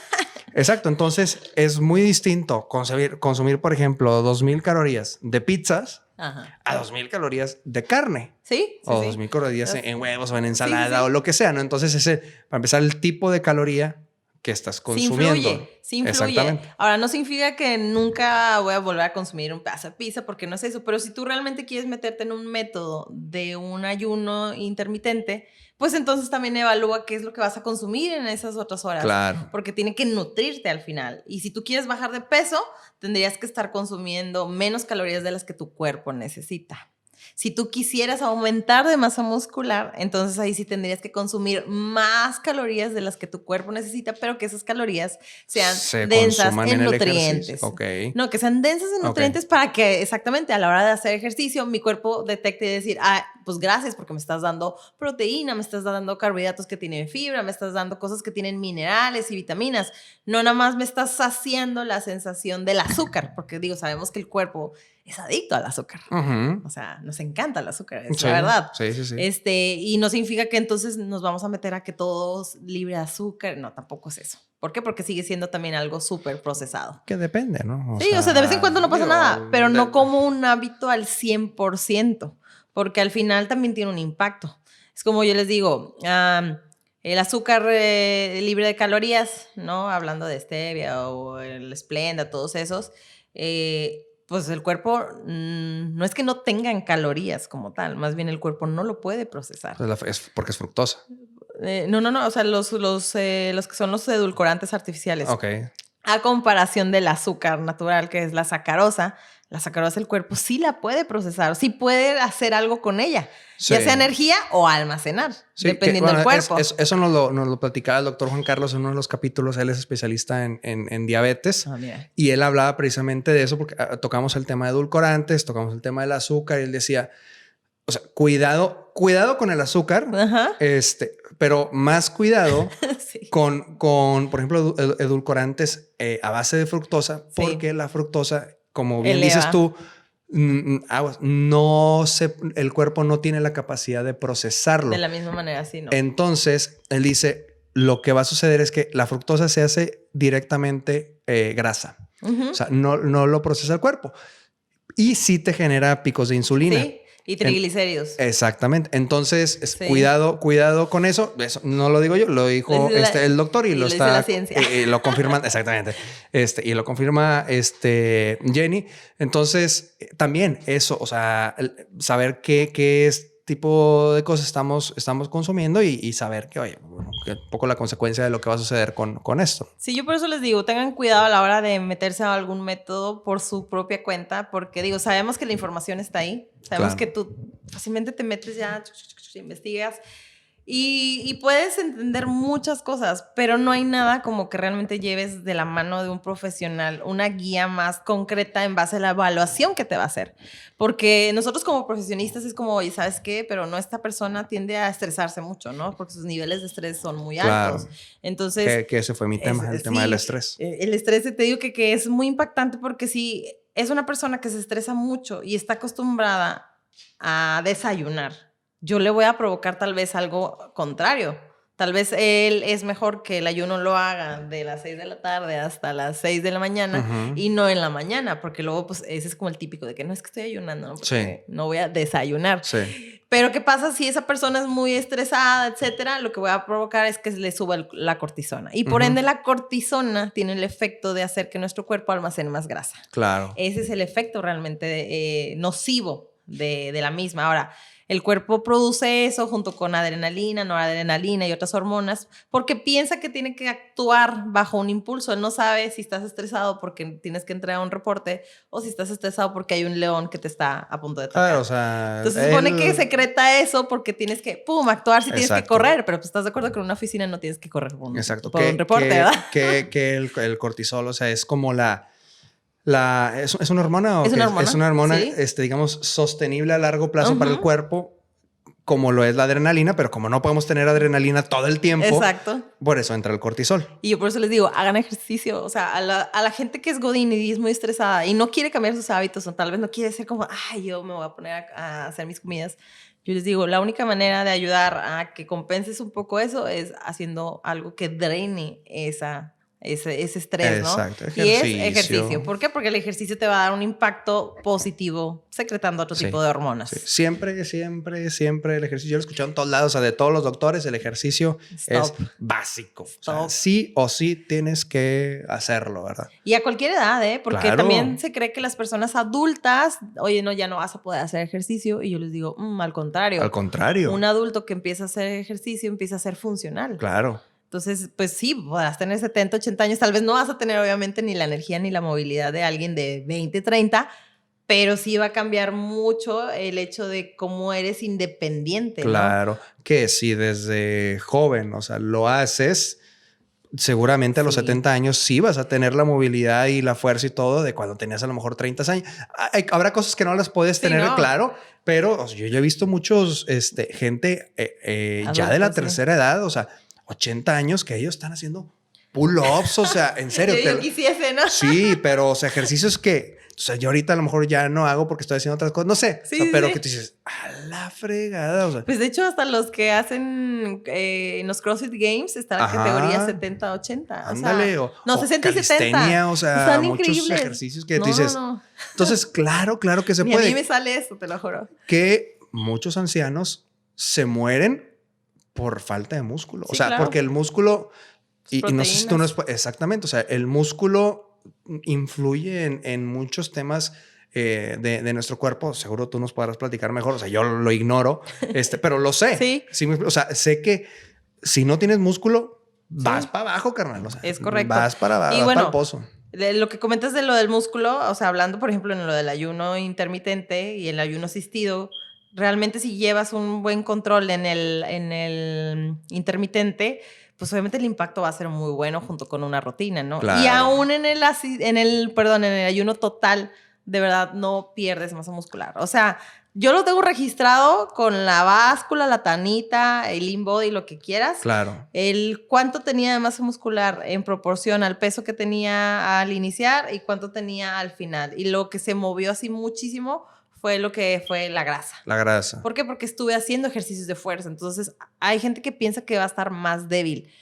Exacto. Entonces, es muy distinto consumir, por ejemplo, 2,000 calorías de pizzas a 2,000 calorías de carne. Sí. O 2,000 calorías en huevos o en ensalada o lo que sea, ¿no? Entonces, para empezar, el tipo de caloría que estás consumiendo. Sí influye. Ahora, no significa que nunca voy a volver a consumir un pedazo de pizza, porque no es eso. Pero si tú realmente quieres meterte en un método de un ayuno intermitente, pues entonces también evalúa qué es lo que vas a consumir en esas otras horas. Claro. Porque tiene que nutrirte al final. Y si tú quieres bajar de peso, tendrías que estar consumiendo menos calorías de las que tu cuerpo necesita. Si tú quisieras aumentar de masa muscular, entonces ahí sí tendrías que consumir más calorías de las que tu cuerpo necesita, pero que esas calorías sean densas en nutrientes. Okay. No, que sean densas en nutrientes para que exactamente a la hora de hacer ejercicio mi cuerpo detecte y decir, pues gracias porque me estás dando proteína, me estás dando carbohidratos que tienen fibra, me estás dando cosas que tienen minerales y vitaminas. No nada más me estás saciando la sensación del azúcar, porque sabemos que el cuerpo es adicto al azúcar. O sea, nos encanta el azúcar, es la verdad. Sí. Y no significa que entonces nos vamos a meter a que todos libre de azúcar. No, tampoco es eso. ¿Por qué? Porque sigue siendo también algo súper procesado. Que depende, ¿no? O sea, de vez en cuando no pasa nada, pero no como un hábito al 100%, porque al final también tiene un impacto. Es como yo les digo, el azúcar libre de calorías, ¿no? Hablando de stevia o el Splenda, todos esos, pues el cuerpo no es que no tengan calorías como tal, más bien el cuerpo no lo puede procesar. Es porque es fructosa. No, o sea, los que son los edulcorantes artificiales. Ok. A comparación del azúcar natural, que es la sacarosa el cuerpo sí la puede procesar, sí puede hacer algo con ella, ya sea energía o almacenar, dependiendo del cuerpo. Eso nos lo platicaba el doctor Juan Carlos en uno de los capítulos. Él es especialista en diabetes y él hablaba precisamente de eso porque tocamos el tema de edulcorantes, tocamos el tema del azúcar y él decía, o sea, cuidado con el azúcar, pero más cuidado con, por ejemplo, edulcorantes a base de fructosa, porque la fructosa, como bien dices tú, el cuerpo no tiene la capacidad de procesarlo. De la misma manera, sí, ¿no? Entonces, él dice, lo que va a suceder es que la fructosa se hace directamente grasa. O sea, no lo procesa el cuerpo. Y sí te genera picos de insulina. Sí. Y triglicéridos. Exactamente. Entonces, sí. cuidado con eso. Eso no lo digo yo, lo dijo el doctor y lo está. La ciencia. Lo confirma, exactamente. Y lo confirma Jenny. Entonces, también eso, o sea, saber qué es tipo de cosas estamos consumiendo y saber que, oye, bueno, que un poco la consecuencia de lo que va a suceder con esto. Sí, yo por eso les digo, tengan cuidado a la hora de meterse a algún método por su propia cuenta, porque digo, sabemos que la información está ahí, sabemos que tú fácilmente te metes ya, investigas y puedes entender muchas cosas, pero no hay nada como que realmente lleves de la mano de un profesional una guía más concreta en base a la evaluación que te va a hacer. Porque nosotros como profesionistas es como, oye, ¿sabes qué? Pero no, esta persona tiende a estresarse mucho, ¿no? Porque sus niveles de estrés son muy altos. Entonces... Que ese fue mi tema, el tema del estrés. El estrés, te digo que es muy impactante porque si es una persona que se estresa mucho y está acostumbrada a desayunar, yo le voy a provocar tal vez algo contrario. Tal vez él es mejor que el ayuno lo haga de las 6 de la tarde hasta las 6 de la mañana y no en la mañana, porque luego pues ese es como el típico de que no es que estoy ayunando, ¿no? Porque no voy a desayunar. Sí. Pero ¿qué pasa si esa persona es muy estresada, etcétera? Lo que voy a provocar es que le suba la cortisona. Y por ende la cortisona tiene el efecto de hacer que nuestro cuerpo almacene más grasa. Claro. Ese es el efecto realmente nocivo de la misma. Ahora, el cuerpo produce eso junto con adrenalina, noradrenalina y otras hormonas porque piensa que tiene que actuar bajo un impulso. Él no sabe si estás estresado porque tienes que entregar un reporte o si estás estresado porque hay un león que te está a punto de atacar. O sea, entonces se supone que secreta eso porque tienes que, actuar si tienes que correr, pero pues estás de acuerdo que en una oficina no tienes que correr por un reporte, ¿verdad? Que el cortisol, o sea, es como ¿es una hormona? Es una hormona. Es una hormona, ¿sí? Digamos, sostenible a largo plazo para el cuerpo, como lo es la adrenalina, pero como no podemos tener adrenalina todo el tiempo, exacto, por eso entra el cortisol. Y yo por eso les digo, hagan ejercicio. O sea, a la gente que es godín y es muy estresada y no quiere cambiar sus hábitos o tal vez no quiere ser como, yo me voy a poner a hacer mis comidas. Yo les digo, la única manera de ayudar a que compenses un poco eso es haciendo algo que drene ese estrés, ¿no? Exacto, y es ejercicio. ¿Por qué? Porque el ejercicio te va a dar un impacto positivo secretando otro tipo de hormonas. Sí. Siempre el ejercicio. Yo lo he escuchado en todos lados, o sea, de todos los doctores, el ejercicio es básico. O sea, sí o sí tienes que hacerlo, ¿verdad? Y a cualquier edad, porque también se cree que las personas adultas, oye, no, ya no vas a poder hacer ejercicio. Y yo les digo, al contrario. Al contrario. Un adulto que empieza a hacer ejercicio empieza a ser funcional. Claro. Entonces, pues sí, podrás tener 70, 80 años. Tal vez no vas a tener, obviamente, ni la energía ni la movilidad de alguien de 20, 30, pero sí va a cambiar mucho el hecho de cómo eres independiente. Claro, ¿no? Que si desde joven, o sea, lo haces, seguramente a los 70 años sí vas a tener la movilidad y la fuerza y todo de cuando tenías a lo mejor 30 años. Habrá cosas que no las puedes tener, claro, pero o sea, yo ya he visto muchos, gente ya de la tercera edad, o sea, 80 años que ellos están haciendo pull-ups, o sea, en serio. Yo quisiese, ¿no? Sí, pero, o sea, ejercicios que, o sea, yo ahorita a lo mejor ya no hago porque estoy haciendo otras cosas, no sé, pero que tú dices, a la fregada, o sea. Pues de hecho, hasta los que hacen en los CrossFit Games está la categoría 70-80. Ándale, o 60 y 70. O sea, están muchos increíbles. ejercicios que dices. No. Entonces, claro que se Ni puede. A mí me sale eso, te lo juro. Que muchos ancianos se mueren por falta de músculo. Sí, o sea, claro. Porque el músculo, y no sé si tú no es exactamente, o sea, el músculo influye en muchos temas de nuestro cuerpo. Seguro tú nos podrás platicar mejor. O sea, yo lo ignoro, pero lo sé. Sí. O sea, sé que si no tienes músculo, vas para abajo, carnal. O sea, es correcto. Vas para abajo, y vas para el pozo. De lo que comentas de lo del músculo, o sea, hablando, por ejemplo, en lo del ayuno intermitente y el ayuno asistido, realmente si llevas un buen control en el intermitente, pues obviamente el impacto va a ser muy bueno junto con una rutina, ¿no? Claro. Y aún en el ayuno total, de verdad no pierdes masa muscular. O sea, yo lo tengo registrado con la báscula, la tanita, el InBody, lo que quieras. Claro. El cuánto tenía de masa muscular en proporción al peso que tenía al iniciar y cuánto tenía al final. Y lo que se movió así muchísimo fue lo que fue la grasa. La grasa. ¿Por qué? Porque estuve haciendo ejercicios de fuerza. Entonces, hay gente que piensa que va a estar más débil.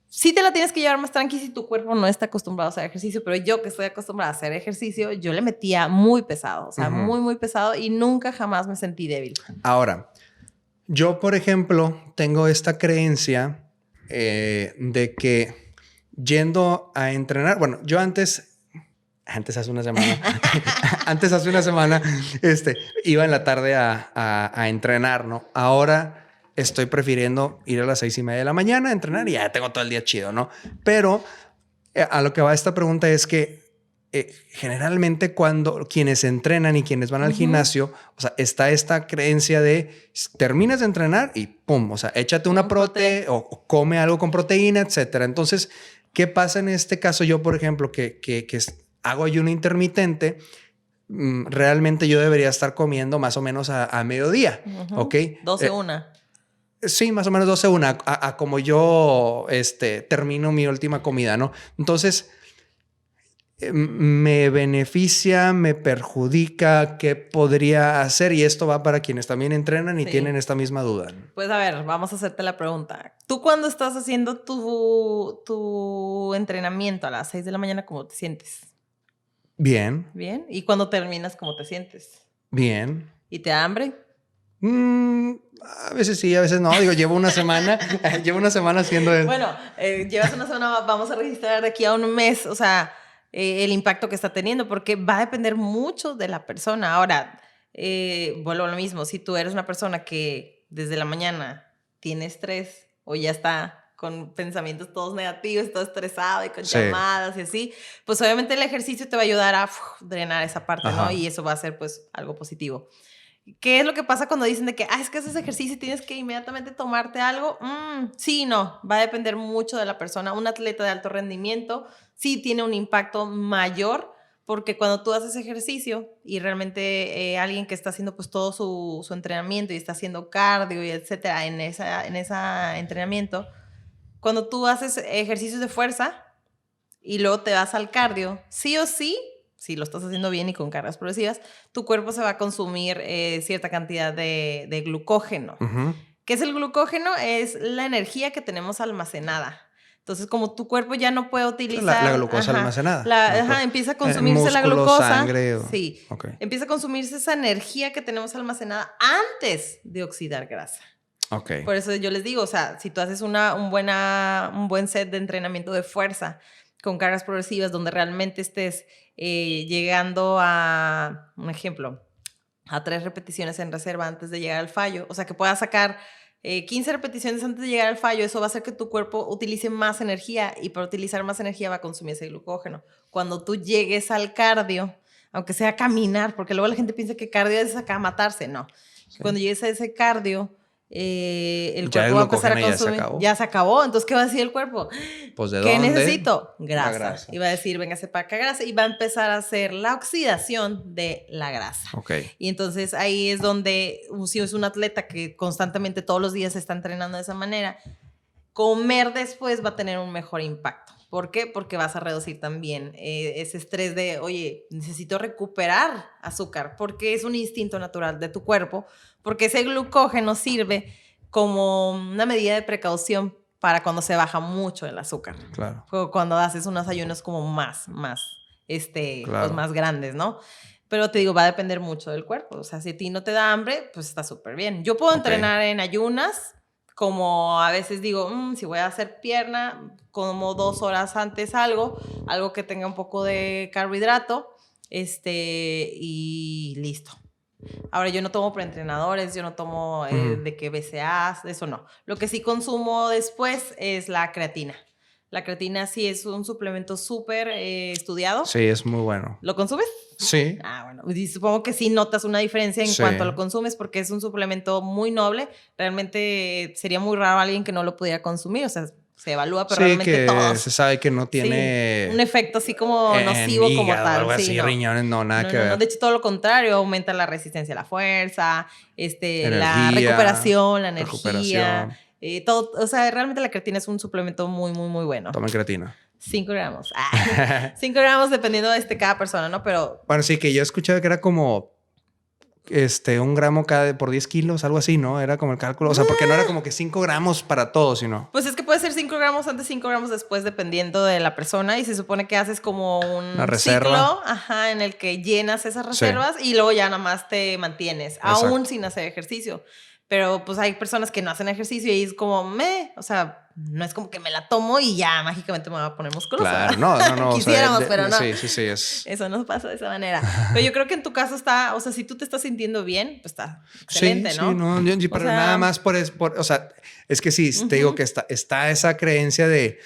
Sí te la tienes que llevar más tranqui si tu cuerpo no está acostumbrado a hacer ejercicio, pero yo que estoy acostumbrada a hacer ejercicio, yo le metía muy pesado, o sea, muy, muy pesado y nunca jamás me sentí débil. Ahora, yo, por ejemplo, tengo esta creencia de que yendo a entrenar, bueno, yo antes hace una semana, iba en la tarde a entrenar, ¿no? Ahora estoy prefiriendo ir a las 6:30 de la mañana a entrenar y ya tengo todo el día chido, ¿no? Pero a lo que va esta pregunta es que generalmente cuando quienes entrenan y quienes van al gimnasio, o sea, está esta creencia de terminas de entrenar y pum, o sea, échate una prote o come algo con proteína, etcétera. Entonces, ¿qué pasa en este caso? Yo, por ejemplo, que hago ayuno intermitente, realmente yo debería estar comiendo más o menos a mediodía, ¿ok? 12:00. Sí, más o menos 12:00 a como yo termino mi última comida, ¿no? Entonces, ¿me beneficia, me perjudica? ¿Qué podría hacer? Y esto va para quienes también entrenan y tienen esta misma duda. Pues a ver, vamos a hacerte la pregunta. Tú cuando estás haciendo tu entrenamiento a las 6 de la mañana, ¿cómo te sientes? Bien. Bien. ¿Y cuando terminas, cómo te sientes? Bien. ¿Y te da hambre? A veces sí, a veces no. Digo, llevo una semana haciendo eso. Bueno, llevas una semana, vamos a registrar de aquí a un mes, o sea, el impacto que está teniendo, porque va a depender mucho de la persona. Ahora, vuelvo a lo mismo, si tú eres una persona que desde la mañana tiene estrés o ya está con pensamientos todos negativos, todo estresado y con llamadas y así, pues obviamente el ejercicio te va a ayudar a drenar esa parte, ¿no? Y eso va a ser pues algo positivo. ¿Qué es lo que pasa cuando dicen de que es que haces ejercicio y tienes que inmediatamente tomarte algo? Sí, no, va a depender mucho de la persona. Un atleta de alto rendimiento sí tiene un impacto mayor, porque cuando tú haces ejercicio y realmente alguien que está haciendo pues todo su entrenamiento y está haciendo cardio y etcétera en ese entrenamiento, cuando tú haces ejercicios de fuerza y luego te vas al cardio, sí o sí, si lo estás haciendo bien y con cargas progresivas, tu cuerpo se va a consumir cierta cantidad de glucógeno. ¿Qué es el glucógeno? Es la energía que tenemos almacenada. Entonces, como tu cuerpo ya no puede utilizar... La glucosa almacenada. Empieza a consumirse la glucosa. Sangre. Sí. Empieza a consumirse esa energía que tenemos almacenada antes de oxidar grasa. Por eso yo les digo, o sea, si tú haces un buen set de entrenamiento de fuerza con cargas progresivas donde realmente estés llegando a, un ejemplo, a 3 repeticiones en reserva antes de llegar al fallo, o sea, que puedas sacar 15 repeticiones antes de llegar al fallo, eso va a hacer que tu cuerpo utilice más energía y para utilizar más energía va a consumir ese glucógeno. Cuando tú llegues al cardio, aunque sea caminar, porque luego la gente piensa que cardio es acá matarse, no. Sí. Cuando llegues a ese cardio, el cuerpo va a empezar a consumir. Ya se acabó. Entonces, ¿qué va a decir el cuerpo? Pues, ¿de ¿qué dónde? necesito? Grasa. Y va a decir, véngase para acá grasa. Y va a empezar a hacer la oxidación de la grasa. Y entonces ahí es donde, si es un atleta que constantemente todos los días se está entrenando de esa manera, comer después va a tener un mejor impacto. ¿Por qué? Porque vas a reducir también ese estrés de, oye, necesito recuperar azúcar, porque es un instinto natural de tu cuerpo, porque ese glucógeno sirve como una medida de precaución para cuando se baja mucho el azúcar. Claro. Cuando haces unos ayunos como más pues más grandes, ¿no? Pero te digo, va a depender mucho del cuerpo. O sea, si a ti no te da hambre, pues está súper bien. Yo puedo entrenar en ayunas, como a veces digo, si voy a hacer pierna, como 2 horas antes algo que tenga un poco de carbohidrato, y listo. Ahora, yo no tomo preentrenadores, yo no tomo de que BCAAs, eso no. Lo que sí consumo después es la creatina. La creatina sí es un suplemento súper estudiado. Sí, es muy bueno. ¿Lo consumes? Sí. Bueno, y supongo que sí notas una diferencia en cuanto lo consumes porque es un suplemento muy noble. Realmente sería muy raro alguien que no lo pudiera consumir. O sea, se evalúa, pero realmente todos. Se sabe que no tiene un efecto así como nocivo hígado, como tal. Algo así, riñones, nada que ver. De hecho, todo lo contrario, aumenta la resistencia a la fuerza, energía, la recuperación, la energía. Todo, o sea, realmente la creatina es un suplemento muy, muy, muy bueno. Tomen creatina. 5 gramos. 5 gramos dependiendo de cada persona, ¿no? Pero... Bueno, sí, que yo escuchaba que era como 1 gramo por 10 kilos, algo así, ¿no? Era como el cálculo. O sea, porque no era como que 5 gramos para todos, sino... Pues es que puede ser 5 gramos antes, 5 gramos después, dependiendo de la persona. Y se supone que haces como un ciclo en el que llenas esas reservas y luego ya nada más te mantienes, exacto, aún sin hacer ejercicio. Pero pues hay personas que no hacen ejercicio y es como, o sea, no es como que me la tomo y ya mágicamente me voy a poner musculosa. Claro, no. Quisiéramos, pero no. Sí. Eso no pasa de esa manera. Pero yo creo que en tu caso está, o sea, si tú te estás sintiendo bien, pues está excelente, ¿no? Sí, no, pero nada más o sea, es que sí, te digo que está esa creencia de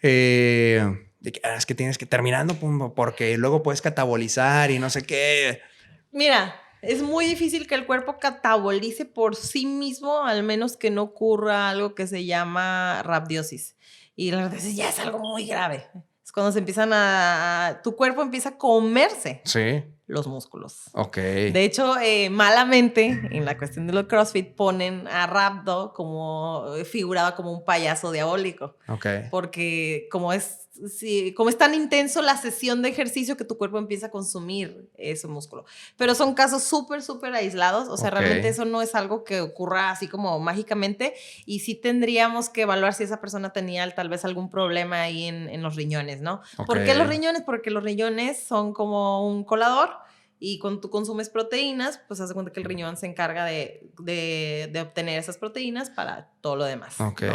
que es que tienes que terminando porque luego puedes catabolizar y no sé qué. Mira, es muy difícil que el cuerpo catabolice por sí mismo, al menos que no ocurra algo que se llama rhabdiosis. Y la rhabdiosis ya es algo muy grave. Es cuando se empiezan tu cuerpo empieza a comerse los músculos. Ok. De hecho, malamente, en la cuestión de los CrossFit, ponen a Rhabdo como figurado como un payaso diabólico. Ok. Porque como es tan intenso la sesión de ejercicio que tu cuerpo empieza a consumir ese músculo. Pero son casos súper, súper aislados. O sea, realmente eso no es algo que ocurra así como mágicamente. Y sí tendríamos que evaluar si esa persona tenía tal vez algún problema ahí en los riñones, ¿no? ¿Por qué los riñones? Porque los riñones son como un colador. Y cuando tú consumes proteínas, pues haz de cuenta que el riñón se encarga de obtener esas proteínas para todo lo demás. Ok. ¿No?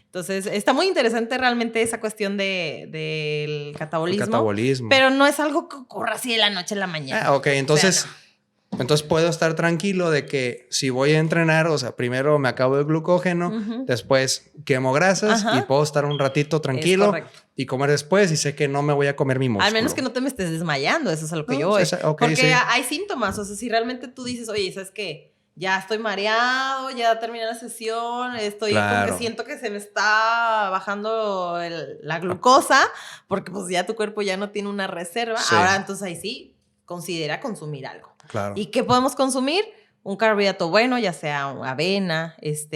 Entonces, está muy interesante realmente esa cuestión del catabolismo. El catabolismo. Pero no es algo que ocurra así de la noche a la mañana. Ok, entonces... O sea, entonces puedo estar tranquilo de que si voy a entrenar, o sea, primero me acabo el glucógeno, después quemo grasas y puedo estar un ratito tranquilo y comer después y sé que no me voy a comer mi músculo. Al menos que no te me estés desmayando, eso es a lo que yo voy. Porque hay síntomas, o sea, si realmente tú dices, oye, ¿sabes qué? Ya estoy mareado, ya terminé la sesión, estoy como que siento que se me está bajando la glucosa, porque pues ya tu cuerpo ya no tiene una reserva. Ahora entonces ahí sí, considera consumir algo. Claro. ¿Y qué podemos consumir? Un carbohidrato bueno, ya sea avena, pues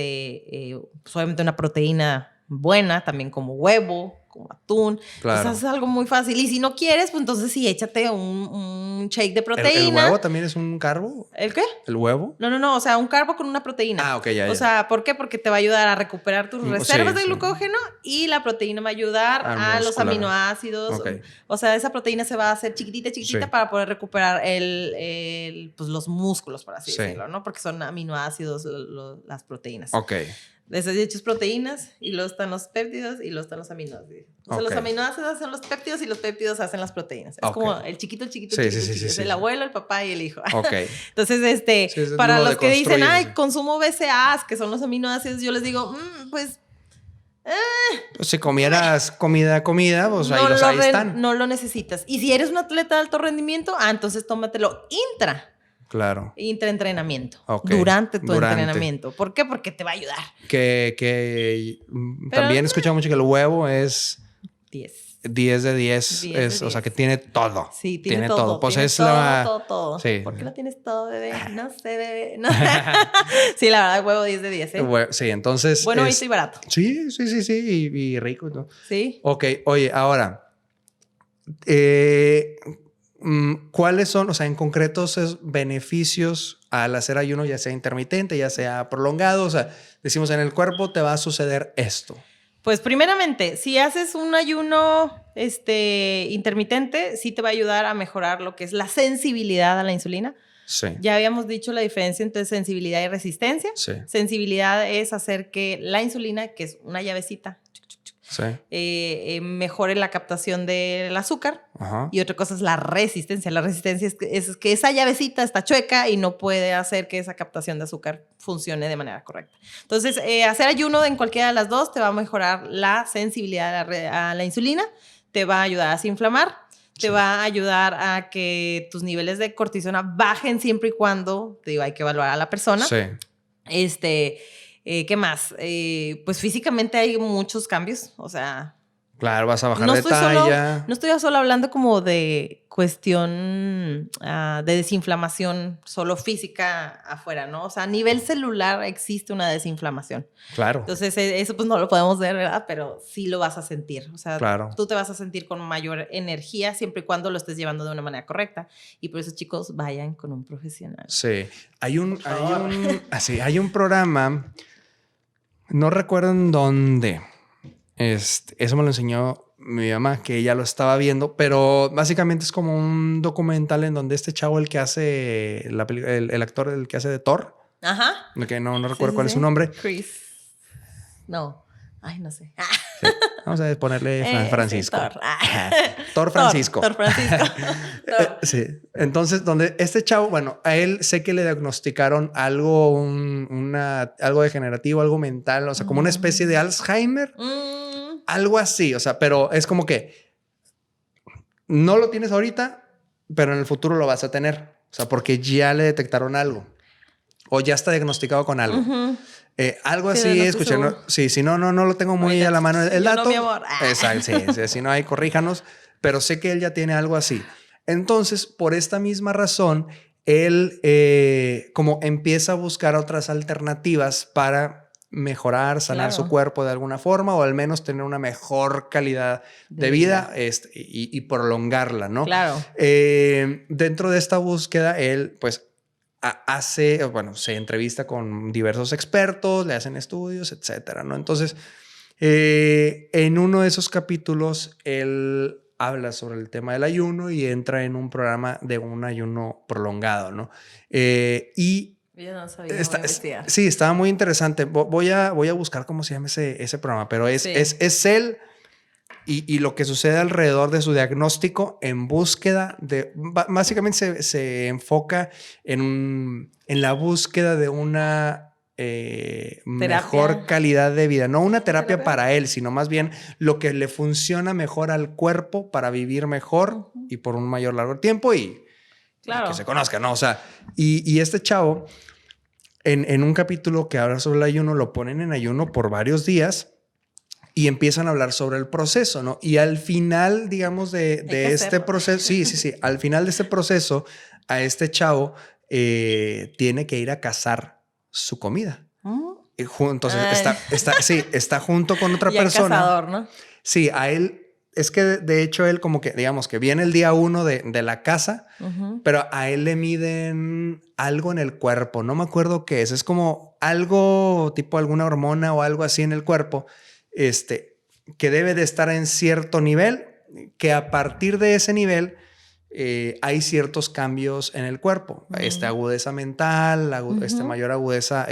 obviamente una proteína buena, también como huevo, como atún. Claro. Entonces es algo muy fácil. Y si no quieres, pues entonces sí, échate un shake de proteína. ¿El huevo también es un carbo? ¿El qué? ¿El huevo? No. O sea, un carbo con una proteína. Ok, ya. O sea, ¿por qué? Porque te va a ayudar a recuperar tus reservas de glucógeno y la proteína va a ayudar a los aminoácidos. Okay. O sea, esa proteína se va a hacer chiquitita para poder recuperar pues los músculos, por así decirlo, ¿no? Porque son aminoácidos las proteínas. Ok. Desde hechos proteínas y luego están los péptidos y luego están los aminoácidos. O sea, los aminoácidos hacen los péptidos y los péptidos hacen las proteínas. Es como el chiquito. Es el abuelo, el papá y el hijo. Ok. Entonces, para los que dicen, consumo BCAAs, que son los aminoácidos, yo les digo, pues si comieras comida, pues ahí están. No lo necesitas. Y si eres un atleta de alto rendimiento, entonces tómatelo intraentrenamiento. Durante tu entrenamiento. ¿Por qué? Porque te va a ayudar. También he escuchado mucho que el huevo es 10 de 10. O sea, que tiene todo. Sí, tiene todo. Pues es todo. Sí. ¿Por qué lo tienes todo, bebé? No sé, bebé. No. Sí, la verdad, huevo 10 de 10, ¿eh? Sí, entonces... Bueno, y barato. Sí. Y rico, ¿no? Sí. Ok, oye, ahora... ¿cuáles son, o sea, en concreto, esos beneficios al hacer ayuno, ya sea intermitente, ya sea prolongado? O sea, decimos, en el cuerpo te va a suceder esto. Pues primeramente, si haces un ayuno intermitente, sí te va a ayudar a mejorar lo que es la sensibilidad a la insulina. Sí. Ya habíamos dicho la diferencia entre sensibilidad y resistencia. Sí. Sensibilidad es hacer que la insulina, que es una llavecita, mejore la captación del azúcar. Ajá. Y otra cosa es la resistencia. La resistencia es que esa llavecita está chueca y no puede hacer que esa captación de azúcar funcione de manera correcta. Entonces, hacer ayuno en cualquiera de las dos te va a mejorar la sensibilidad a la insulina, te va a ayudar a desinflamar, te va a ayudar a que tus niveles de cortisona bajen siempre y cuando, te digo, hay que evaluar a la persona. Sí. ¿Qué más? Pues físicamente hay muchos cambios, o sea... Claro, vas a bajar de talla. No estoy solo hablando como de cuestión de desinflamación solo física afuera, ¿no? O sea, a nivel celular existe una desinflamación. Claro. Entonces, eso pues no lo podemos ver, ¿verdad? Pero sí lo vas a sentir. O sea, claro. Tú te vas a sentir con mayor energía siempre y cuando lo estés llevando de una manera correcta. Y por eso, chicos, vayan con un profesional. Sí. Hay un programa, no recuerdo en dónde. Eso me lo enseñó mi mamá, que ella lo estaba viendo, pero básicamente es como un documental en donde este chavo, el que hace el actor, el que hace de Thor. Ajá. Que no recuerdo cuál es su nombre. Chris. No. Ay, no sé. Sí. Vamos a ponerle Francisco. Sí, Thor. Thor Francisco. Thor Francisco. Sí. Entonces, donde este chavo, bueno, a él sé que le diagnosticaron algo, algo degenerativo, algo mental, o sea, como una especie de Alzheimer. Algo así, o sea, pero es como que no lo tienes ahorita, pero en el futuro lo vas a tener. O sea, porque ya le detectaron algo o ya está diagnosticado con algo. Algo así, no escuché. Sí, si no lo tengo muy a la mano el dato. No, mi amor. Exacto, sí, si no hay, corríjanos. Pero sé que él ya tiene algo así. Entonces, por esta misma razón, él como empieza a buscar otras alternativas para mejorar, sanar su cuerpo de alguna forma o al menos tener una mejor calidad de vida y prolongarla, ¿no? Claro. Dentro de esta búsqueda, él pues se entrevista con diversos expertos, le hacen estudios, etcétera, ¿no? Entonces, en uno de esos capítulos, él habla sobre el tema del ayuno y entra en un programa de un ayuno prolongado, ¿no? Yo no sabía. Sí, estaba muy interesante. Voy a buscar cómo se llama ese programa, pero es él y lo que sucede alrededor de su diagnóstico en búsqueda de... Básicamente se enfoca en la búsqueda de una mejor calidad de vida. No una terapia para él, sino más bien lo que le funciona mejor al cuerpo para vivir mejor y por un mayor largo tiempo y que se conozca, ¿no? O sea, y este chavo... En un capítulo que habla sobre el ayuno, lo ponen en ayuno por varios días y empiezan a hablar sobre el proceso, ¿no? Y al final, digamos, de este proceso, sí, al final de este proceso, a este chavo tiene que ir a cazar su comida. Entonces, está junto con otra persona. Cazador, ¿no? Sí, a él... Es que de hecho él como que, digamos que viene el día 1 de la caza, pero a él le miden algo en el cuerpo. No me acuerdo qué es. Es como algo tipo alguna hormona o algo así en el cuerpo, que debe de estar en cierto nivel, que a partir de ese nivel hay ciertos cambios en el cuerpo. Agudeza mental, mayor agudeza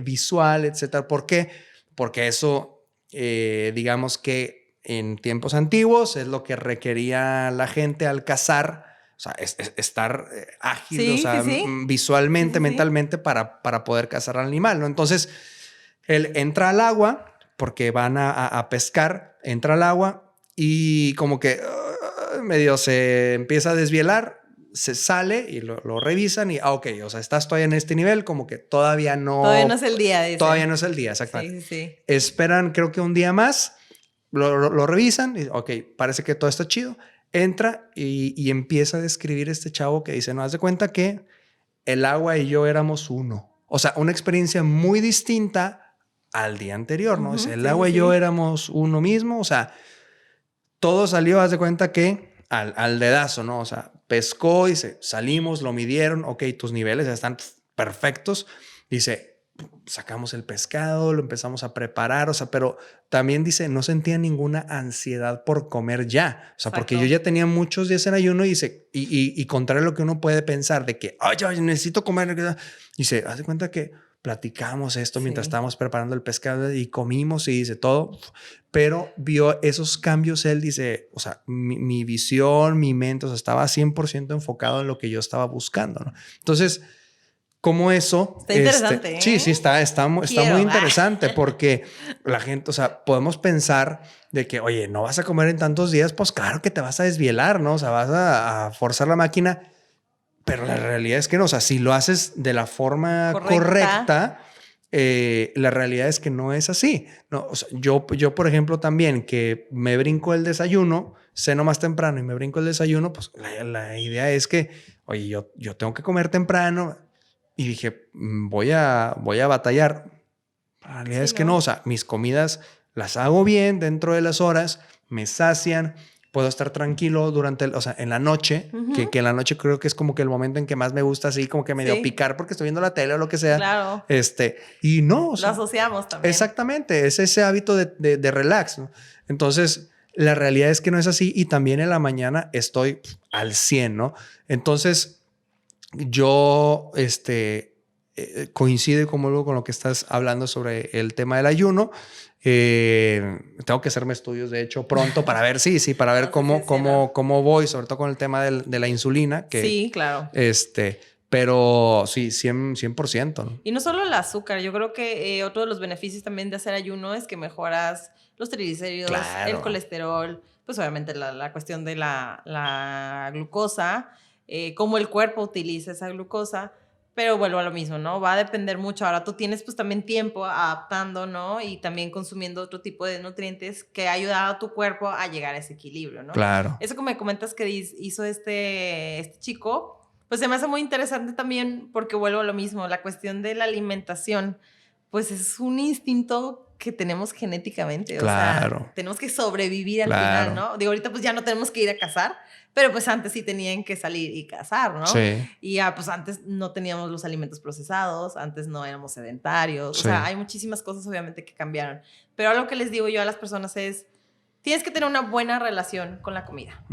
visual, etcétera. ¿Por qué? Porque eso, digamos que en tiempos antiguos es lo que requería la gente al cazar, o sea, estar ágil, visualmente, mentalmente para poder cazar al animal, ¿no? Entonces, él entra al agua porque van a pescar, entra al agua y como que medio se empieza a desvielar, se sale y lo revisan y, ok, o sea, estás todavía en este nivel, como que todavía no es el día. Dice. Todavía no es el día, exactamente. Sí. Esperan, creo que un día más. Lo revisan y, ok, parece que todo está chido. Entra y empieza a describir este chavo que dice, no, haz de cuenta que el agua y yo éramos uno. O sea, una experiencia muy distinta al día anterior, ¿no? El agua y yo éramos uno mismo. O sea, todo salió, haz de cuenta que al dedazo, ¿no? O sea, pescó, dice, salimos, lo midieron, ok, tus niveles ya están perfectos. Dice, sacamos el pescado, lo empezamos a preparar, o sea, pero también dice, no sentía ninguna ansiedad por comer ya, o sea, porque yo ya tenía muchos días en ayuno y dice, y contrario a lo que uno puede pensar de que, ay, yo necesito comer, dice, haz de cuenta que platicamos esto mientras estábamos preparando el pescado y comimos y dice todo, pero vio esos cambios, él dice, o sea, mi visión, mi mente, o sea, estaba 100% enfocado en lo que yo estaba buscando, ¿no? Entonces, como eso... Está interesante, ¿eh? Sí, está muy interesante porque la gente, o sea, podemos pensar de que, oye, no vas a comer en tantos días, pues claro que te vas a desvielar, ¿no? O sea, vas a forzar la máquina, pero la realidad es que no, o sea, si lo haces de la forma correcta la realidad es que no es así. No, o sea, yo, por ejemplo, también que me brinco el desayuno, ceno más temprano y me brinco el desayuno, pues la idea es que, oye, yo tengo que comer temprano y dije, voy a batallar. La realidad es que no, o sea, mis comidas las hago bien dentro de las horas, me sacian, puedo estar tranquilo durante, o sea, en la noche, que en la noche creo que es como que el momento en que más me gusta así como que medio picar porque estoy viendo la tele o lo que sea. Claro. Y no, o sea, lo asociamos también. Exactamente, es ese hábito de relax, ¿no? Entonces, la realidad es que no es así y también en la mañana estoy al 100, ¿no? Entonces, yo, coincide como luego con lo que estás hablando sobre el tema del ayuno. Tengo que hacerme estudios, de hecho, pronto para ver, para ver cómo voy, sobre todo con el tema de la insulina. Que, sí, claro. Pero sí, 100%, ¿no? Y no solo el azúcar, yo creo que otro de los beneficios también de hacer ayuno es que mejoras los triglicéridos, claro, el colesterol, pues obviamente la cuestión de la glucosa, cómo el cuerpo utiliza esa glucosa. Pero vuelvo a lo mismo, ¿no? Va a depender mucho. Ahora tú tienes pues también tiempo adaptando, ¿no? Y también consumiendo otro tipo de nutrientes que ha ayudado a tu cuerpo a llegar a ese equilibrio, ¿no? Claro. Eso que me comentas que hizo este chico, pues se me hace muy interesante también porque vuelvo a lo mismo. La cuestión de la alimentación, pues es un instinto que tenemos genéticamente. Claro. O sea, tenemos que sobrevivir al final, ¿no? Digo, ahorita pues ya no tenemos que ir a cazar, pero pues antes sí tenían que salir y cazar, ¿no? Sí. Y ya pues antes no teníamos los alimentos procesados, antes no éramos sedentarios. Sí. O sea, hay muchísimas cosas obviamente que cambiaron. Pero algo que les digo yo a las personas es, tienes que tener una buena relación con la comida.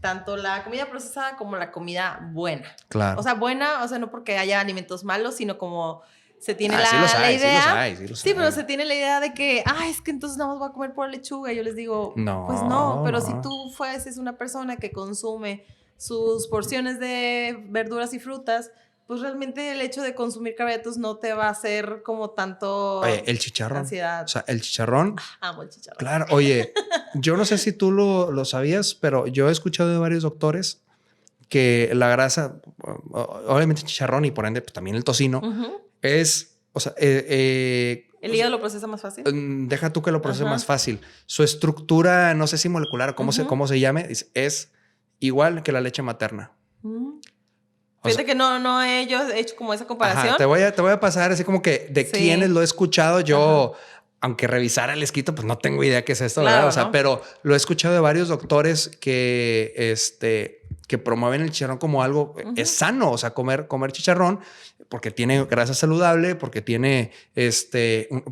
Tanto la comida procesada como la comida buena. Claro. O sea, buena, o sea, no porque haya alimentos malos, sino como se tiene la idea. Sí, pero se tiene la idea de que, es que entonces nada más voy a comer por lechuga. Y yo les digo, no, pues no, pero si tú fueses una persona que consume sus porciones de verduras y frutas, pues realmente el hecho de consumir carbohidratos no te va a hacer como tanto el chicharrón. Ansiedad. O sea, el chicharrón. Amo el chicharrón. Claro, oye, yo no sé si tú lo sabías, pero yo he escuchado de varios doctores que la grasa, obviamente el chicharrón y por ende pues, también el tocino, es, o sea, ¿el hígado lo procesa más fácil? Deja tú que lo procese más fácil. Su estructura, no sé si molecular, cómo se llame, es igual que la leche materna. Fíjate que no he hecho como esa comparación. Ajá, te voy a pasar así como que de quienes lo he escuchado. Yo, aunque revisara el escrito, pues no tengo idea qué es esto, claro, ¿verdad? O sea, pero lo he escuchado de varios doctores que promueven el chicharrón como algo es sano. O sea, comer chicharrón porque tiene grasa saludable, porque tiene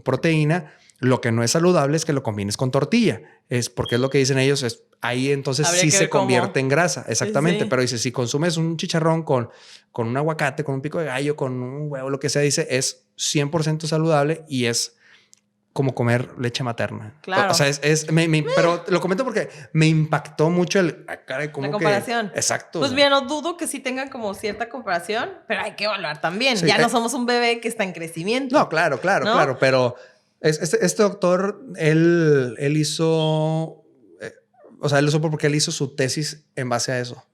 proteína. Lo que no es saludable es que lo combines con tortilla. Es porque es lo que dicen ellos. Ahí entonces sí se convierte en grasa. Exactamente. Sí. Pero dice, si consumes un chicharrón con un aguacate, con un pico de gallo, con un huevo, lo que sea, dice, es 100% saludable y es como comer leche materna. Claro. O sea, pero lo comento porque me impactó mucho la comparación. Exacto. Pues bien, no dudo que sí tengan como cierta comparación, pero hay que evaluar también. Sí, ya no somos un bebé que está en crecimiento. No, claro, pero este doctor, él hizo, o sea, él lo supo porque él hizo su tesis en base a eso.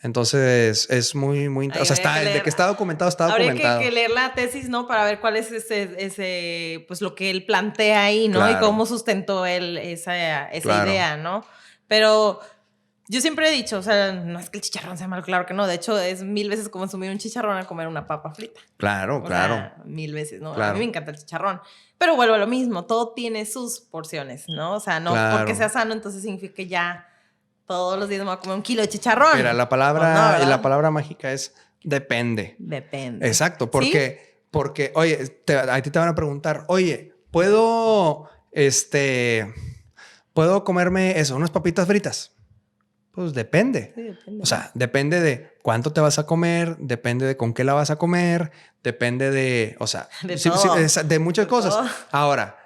Entonces es muy interesante. O sea, de que está documentado, Habría que leer la tesis, ¿no? Para ver cuál es ese pues lo que él plantea ahí, ¿no? Claro. Y cómo sustentó él esa idea, ¿no? Pero yo siempre he dicho, o sea, no es que el chicharrón sea malo, claro que no. De hecho, es 1000 veces como consumir un chicharrón a comer una papa frita. Claro. O sea, 1000 veces, ¿no? Claro. A mí me encanta el chicharrón. Pero vuelvo a lo mismo, todo tiene sus porciones, ¿no? O sea, no porque sea sano, entonces significa que ya todos los días me voy a comer 1 kilo de chicharrón. Mira, la palabra mágica es depende. Depende. Exacto, porque oye, a ti te van a preguntar, oye, ¿puedo comerme eso, unas papitas fritas? Pues depende. Sí, depende. O sea, depende de cuánto te vas a comer, depende de con qué la vas a comer, depende de, o sea, de muchas cosas. Todo. Ahora,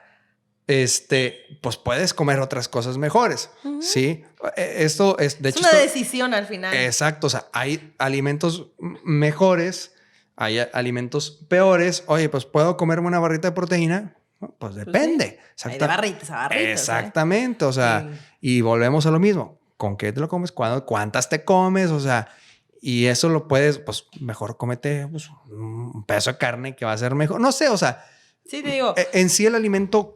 pues puedes comer otras cosas mejores, ¿sí? Esto es, de hecho, una decisión al final. Exacto, o sea, hay alimentos mejores, hay alimentos peores. Oye, pues ¿puedo comerme una barrita de proteína? Pues depende. Sí. Hay de barritas a barritas. Exactamente, o sea, y volvemos a lo mismo. ¿Con qué te lo comes? ¿Cuántas te comes? O sea, Y eso lo puedes, pues mejor cómete pues, un pedazo de carne que va a ser mejor. No sé, o sea. Sí, te digo. En sí el alimento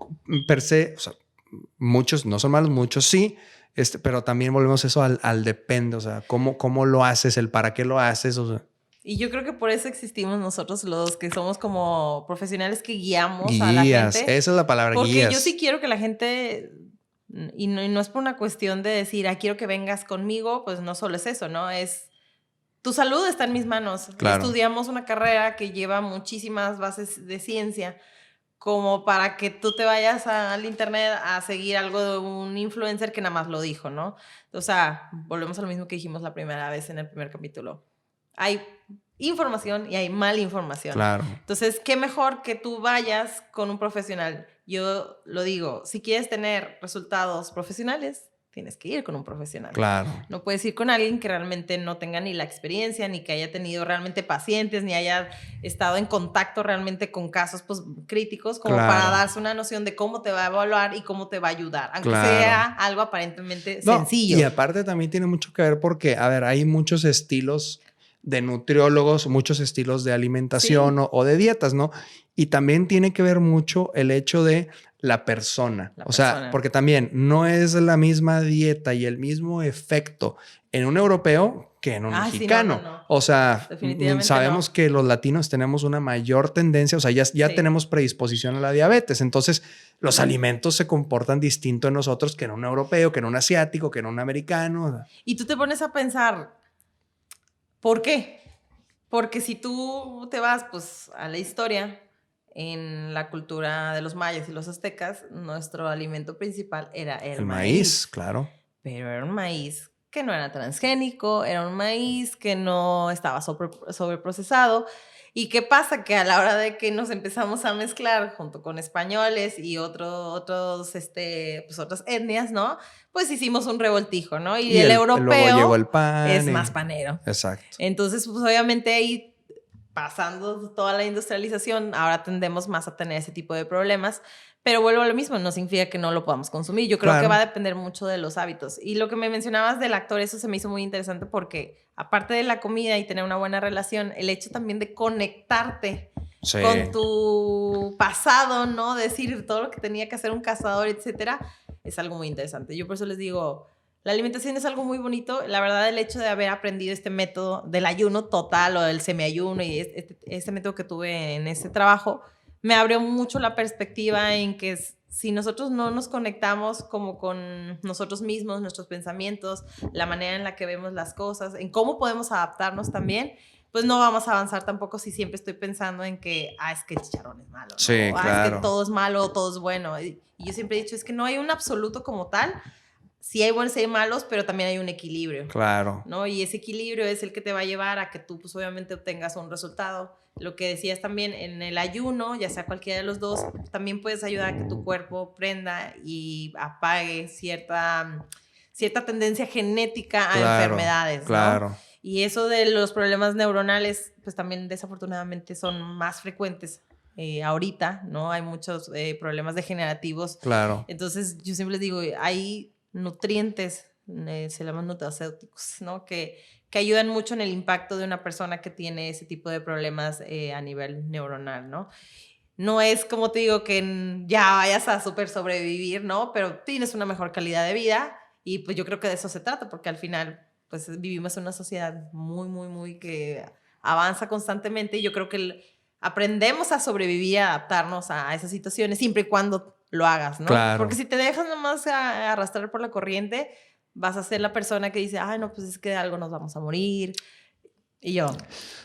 per se, o sea, muchos no son malos, muchos sí. Pero también volvemos eso al depende, o sea, cómo lo haces, el para qué lo haces, o sea. Y yo creo que por eso existimos nosotros los que somos como profesionales que guiamos a la gente. Esa es la palabra, porque guías. Porque yo sí quiero que la gente, y no es por una cuestión de decir, quiero que vengas conmigo, pues no solo es eso, ¿no? Es, tu salud está en mis manos. Claro. Estudiamos una carrera que lleva muchísimas bases de ciencia, como para que tú te vayas al internet a seguir algo de un influencer que nada más lo dijo, ¿no? O sea, volvemos a lo mismo que dijimos la primera vez en el primer capítulo. Hay información y hay mala información. Claro. Entonces, qué mejor que tú vayas con un profesional. Yo lo digo, si quieres tener resultados profesionales, tienes que ir con un profesional. Claro. No puedes ir con alguien que realmente no tenga ni la experiencia, ni que haya tenido realmente pacientes, ni haya estado en contacto realmente con casos pues, críticos, como para darse una noción de cómo te va a evaluar y cómo te va a ayudar, aunque sea algo aparentemente sencillo. Y aparte también tiene mucho que ver porque, a ver, hay muchos estilos de nutriólogos, muchos estilos de alimentación o de dietas, ¿no? Y también tiene que ver mucho el hecho de la persona. O sea, porque también no es la misma dieta y el mismo efecto en un europeo que en un mexicano. Sí, no. O sea, sabemos que los latinos tenemos una mayor tendencia, o sea, ya tenemos predisposición a la diabetes. Entonces, los alimentos se comportan distinto en nosotros que en un europeo, que en un asiático, que en un americano. Y tú te pones a pensar, ¿por qué? Porque si tú te vas pues, a la historia, en la cultura de los mayas y los aztecas, nuestro alimento principal era el maíz. Claro. Pero era un maíz que no era transgénico, era un maíz que no estaba sobreprocesado. ¿Y qué pasa? Que a la hora de que nos empezamos a mezclar junto con españoles y otras etnias, ¿no? Pues hicimos un revoltijo, ¿no? Y el europeo luego llegó el pan es más panero. Exacto. Entonces, pues obviamente ahí, pasando toda la industrialización, ahora tendemos más a tener ese tipo de problemas. Pero vuelvo a lo mismo, no significa que no lo podamos consumir. Yo creo que va a depender mucho de los hábitos. Y lo que me mencionabas del actor, eso se me hizo muy interesante porque aparte de la comida y tener una buena relación, el hecho también de conectarte con tu pasado, ¿no? Decir todo lo que tenía que hacer un cazador, etcétera, es algo muy interesante. Yo por eso les digo, la alimentación es algo muy bonito. La verdad, el hecho de haber aprendido este método del ayuno total o del semiayuno y este método que tuve en ese trabajo, me abrió mucho la perspectiva en que si nosotros no nos conectamos como con nosotros mismos, nuestros pensamientos, la manera en la que vemos las cosas, en cómo podemos adaptarnos también, pues no vamos a avanzar tampoco si siempre estoy pensando en que, es que el chicharrón es malo, ¿no? Sí, claro. Es que todo es malo, todo es bueno. Y yo siempre he dicho, es que no hay un absoluto como tal. Sí hay buenos y hay malos, pero también hay un equilibrio. Claro. ¿No? Y ese equilibrio es el que te va a llevar a que tú, pues obviamente, obtengas un resultado. Lo que decías también en el ayuno, ya sea cualquiera de los dos, también puedes ayudar a que tu cuerpo prenda y apague cierta tendencia genética a enfermedades, ¿no? Claro. Y eso de los problemas neuronales, pues también desafortunadamente son más frecuentes. Ahorita, ¿no? Hay muchos problemas degenerativos. Claro. Entonces, yo siempre les digo, hay nutrientes, se llaman nutracéuticos, ¿no? Que ayudan mucho en el impacto de una persona que tiene ese tipo de problemas a nivel neuronal, ¿no? No es, como te digo, que ya vayas a súper sobrevivir, ¿no? Pero tienes una mejor calidad de vida y pues yo creo que de eso se trata, porque al final pues vivimos en una sociedad muy, muy, muy que avanza constantemente y yo creo que aprendemos a sobrevivir, a adaptarnos a esas situaciones siempre y cuando lo hagas, ¿no? Claro. Porque si te dejas nomás arrastrar por la corriente, vas a ser la persona que dice, no, pues es que de algo nos vamos a morir. Y yo,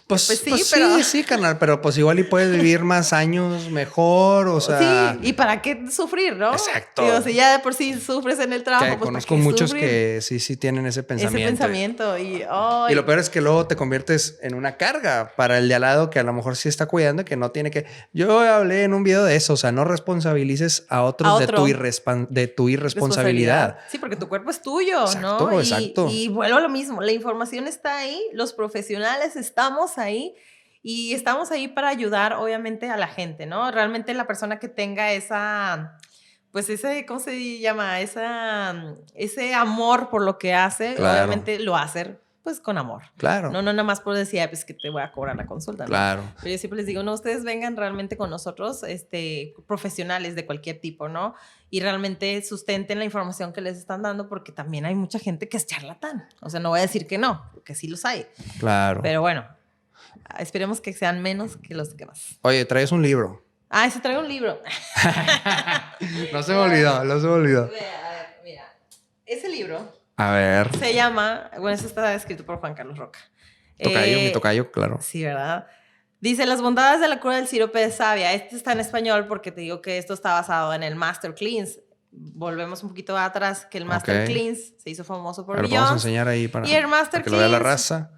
pues sí, carnal, pero pues igual y puedes vivir más años mejor, o sea... Sí, ¿y para qué sufrir, no? Exacto. Digo, si ya de por sí sufres en el trabajo, pues conozco muchos que sí tienen ese pensamiento. Ese pensamiento. Y lo peor es que luego te conviertes en una carga para el de al lado que a lo mejor sí está cuidando y que no tiene que... Yo hablé en un video de eso, o sea, no responsabilices a otros de tu irresponsabilidad. Sí, porque tu cuerpo es tuyo, exacto, ¿no? Exacto. Y vuelvo a lo mismo, la información está ahí, los profesionales estamos ahí y estamos ahí para ayudar, obviamente, a la gente, ¿no? Realmente la persona que tenga ¿cómo se llama? Ese amor por lo que hace, claro. Obviamente lo va a hacer pues con amor. Claro. No nada más por decir, pues que te voy a cobrar la consulta, ¿no? Claro. Pero yo siempre les digo, no, ustedes vengan realmente con nosotros, profesionales de cualquier tipo, ¿no? Y realmente sustenten la información que les están dando, porque también hay mucha gente que es charlatán. O sea, no voy a decir que no, porque sí los hay. Claro. Pero bueno, esperemos que sean menos que los que más. Oye, traes un libro. Ah, se trae un libro. No se me olvidó. A ver, mira. Ese libro... A ver. Se llama... Bueno, eso está escrito por Juan Carlos Roca. Tocayo, mi tocayo, claro. Sí, ¿verdad? Dice, las bondades de la cura del sirope de savia. Este está en español porque te digo que esto está basado en el Master Cleanse. Volvemos un poquito atrás, que el Master Cleanse se hizo famoso por Beyoncé. Vamos a enseñar ahí para y el Master que lo vea la raza.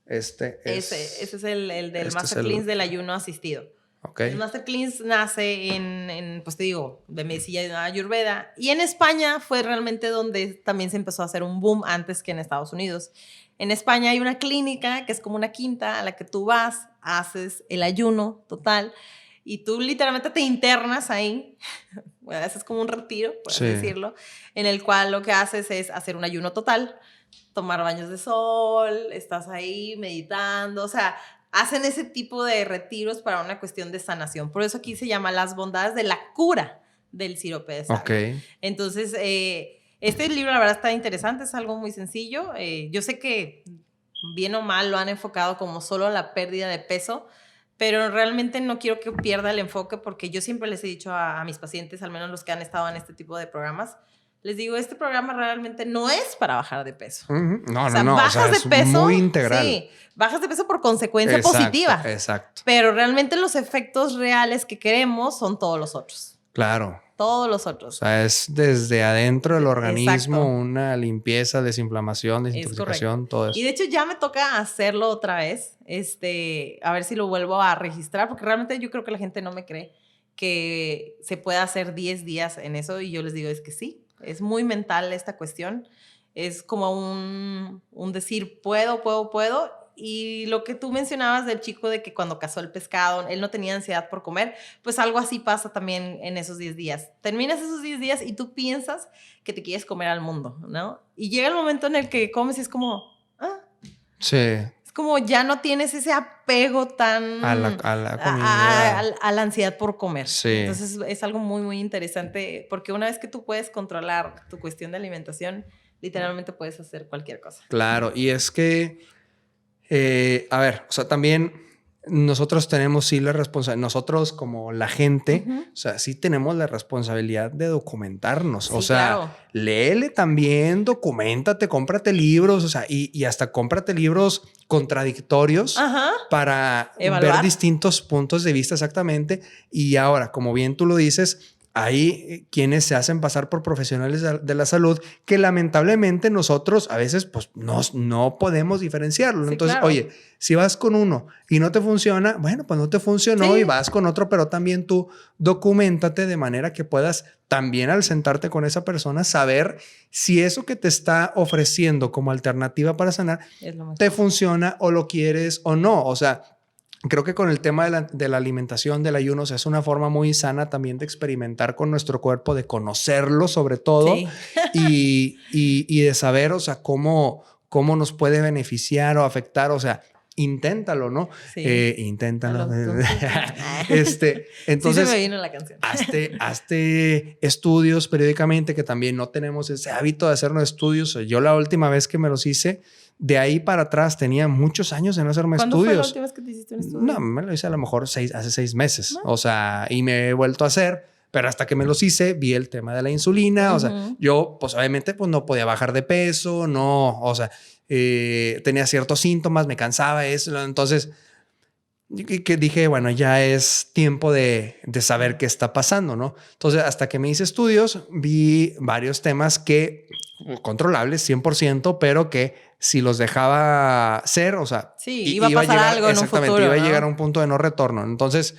Ese es el del Master Cleanse del ayuno asistido. Okay. El Master Cleanse nace pues te digo, de medicina ayurveda. Y en España fue realmente donde también se empezó a hacer un boom antes que en Estados Unidos. En España hay una clínica que es como una quinta a la que tú vas, haces el ayuno total y tú literalmente te internas ahí. Bueno, haces como un retiro, por así decirlo, en el cual lo que haces es hacer un ayuno total, tomar baños de sol, estás ahí meditando, o sea... Hacen ese tipo de retiros para una cuestión de sanación. Por eso aquí se llama las bondades de la cura del sirope de savia. Okay. Entonces, este libro la verdad está interesante, es algo muy sencillo. Yo sé que bien o mal lo han enfocado como solo la pérdida de peso, pero realmente no quiero que pierda el enfoque porque yo siempre les he dicho a mis pacientes, al menos los que han estado en este tipo de programas, les digo, este programa realmente no es para bajar de peso. No, o sea, no. Bajas de peso, muy integral. Sí, bajas de peso por consecuencia positiva. Exacto. Pero realmente los efectos reales que queremos son todos los otros. Claro. Todos los otros. O sea, es desde adentro del organismo. Exacto. Una limpieza, desinflamación, desintoxicación, todo eso. Y de hecho ya me toca hacerlo otra vez. A ver si lo vuelvo a registrar, porque realmente yo creo que la gente no me cree que se pueda hacer 10 días en eso. Y yo les digo, es que sí. Es muy mental esta cuestión. Es como un decir, puedo. Y lo que tú mencionabas del chico de que cuando cazó el pescado, él no tenía ansiedad por comer, pues algo así pasa también en esos 10 días. Terminas esos 10 días y tú piensas que te quieres comer al mundo, ¿no? Y llega el momento en el que comes y es como, Sí. Es como ya no tienes ese apego tan a la comida. A la ansiedad por comer. Sí. Entonces es algo muy, muy interesante porque una vez que tú puedes controlar tu cuestión de alimentación, literalmente puedes hacer cualquier cosa. Claro, y es que, a ver, o sea, también nosotros tenemos sí la responsabilidad, nosotros como la gente, o sea, sí tenemos la responsabilidad de documentarnos. Sí, o sea, claro. Léele también, documéntate, cómprate libros, o sea, y hasta cómprate libros contradictorios para evaluar. Ver distintos puntos de vista exactamente. Y ahora, como bien tú lo dices, hay quienes se hacen pasar por profesionales de la salud que lamentablemente nosotros a veces pues no podemos diferenciarlo. Sí, entonces, claro. Oye, si vas con uno y no te funciona, bueno, pues no te funcionó y vas con otro, pero también tú documéntate de manera que puedas también al sentarte con esa persona saber si eso que te está ofreciendo como alternativa para sanar te funciona o lo quieres o no. O sea, creo que con el tema de la alimentación, del ayuno, o sea, es una forma muy sana también de experimentar con nuestro cuerpo, de conocerlo sobre todo y de saber, o sea, cómo nos puede beneficiar o afectar, o sea, inténtalo, ¿no? Sí. Inténtalo. Entonces, sí se me vino la canción. hazte estudios periódicamente, que también no tenemos ese hábito de hacernos estudios. Yo la última vez que me los hice, de ahí para atrás tenía muchos años de no hacerme estudios. ¿Cuándo fue la última vez que te hiciste un estudio? No, me lo hice a lo mejor hace 6 meses. ¿No? O sea, y me he vuelto a hacer, pero hasta que me los hice, vi el tema de la insulina. O sea, yo, pues obviamente, pues no podía bajar de peso, no, o sea, tenía ciertos síntomas, me cansaba eso. Entonces, que dije, bueno, ya es tiempo de saber qué está pasando, ¿no? Entonces, hasta que me hice estudios, vi varios temas que controlables 100%, pero que si los dejaba ser, o sea, iba a pasar algo en un futuro, iba a llegar a un punto de no retorno. Entonces,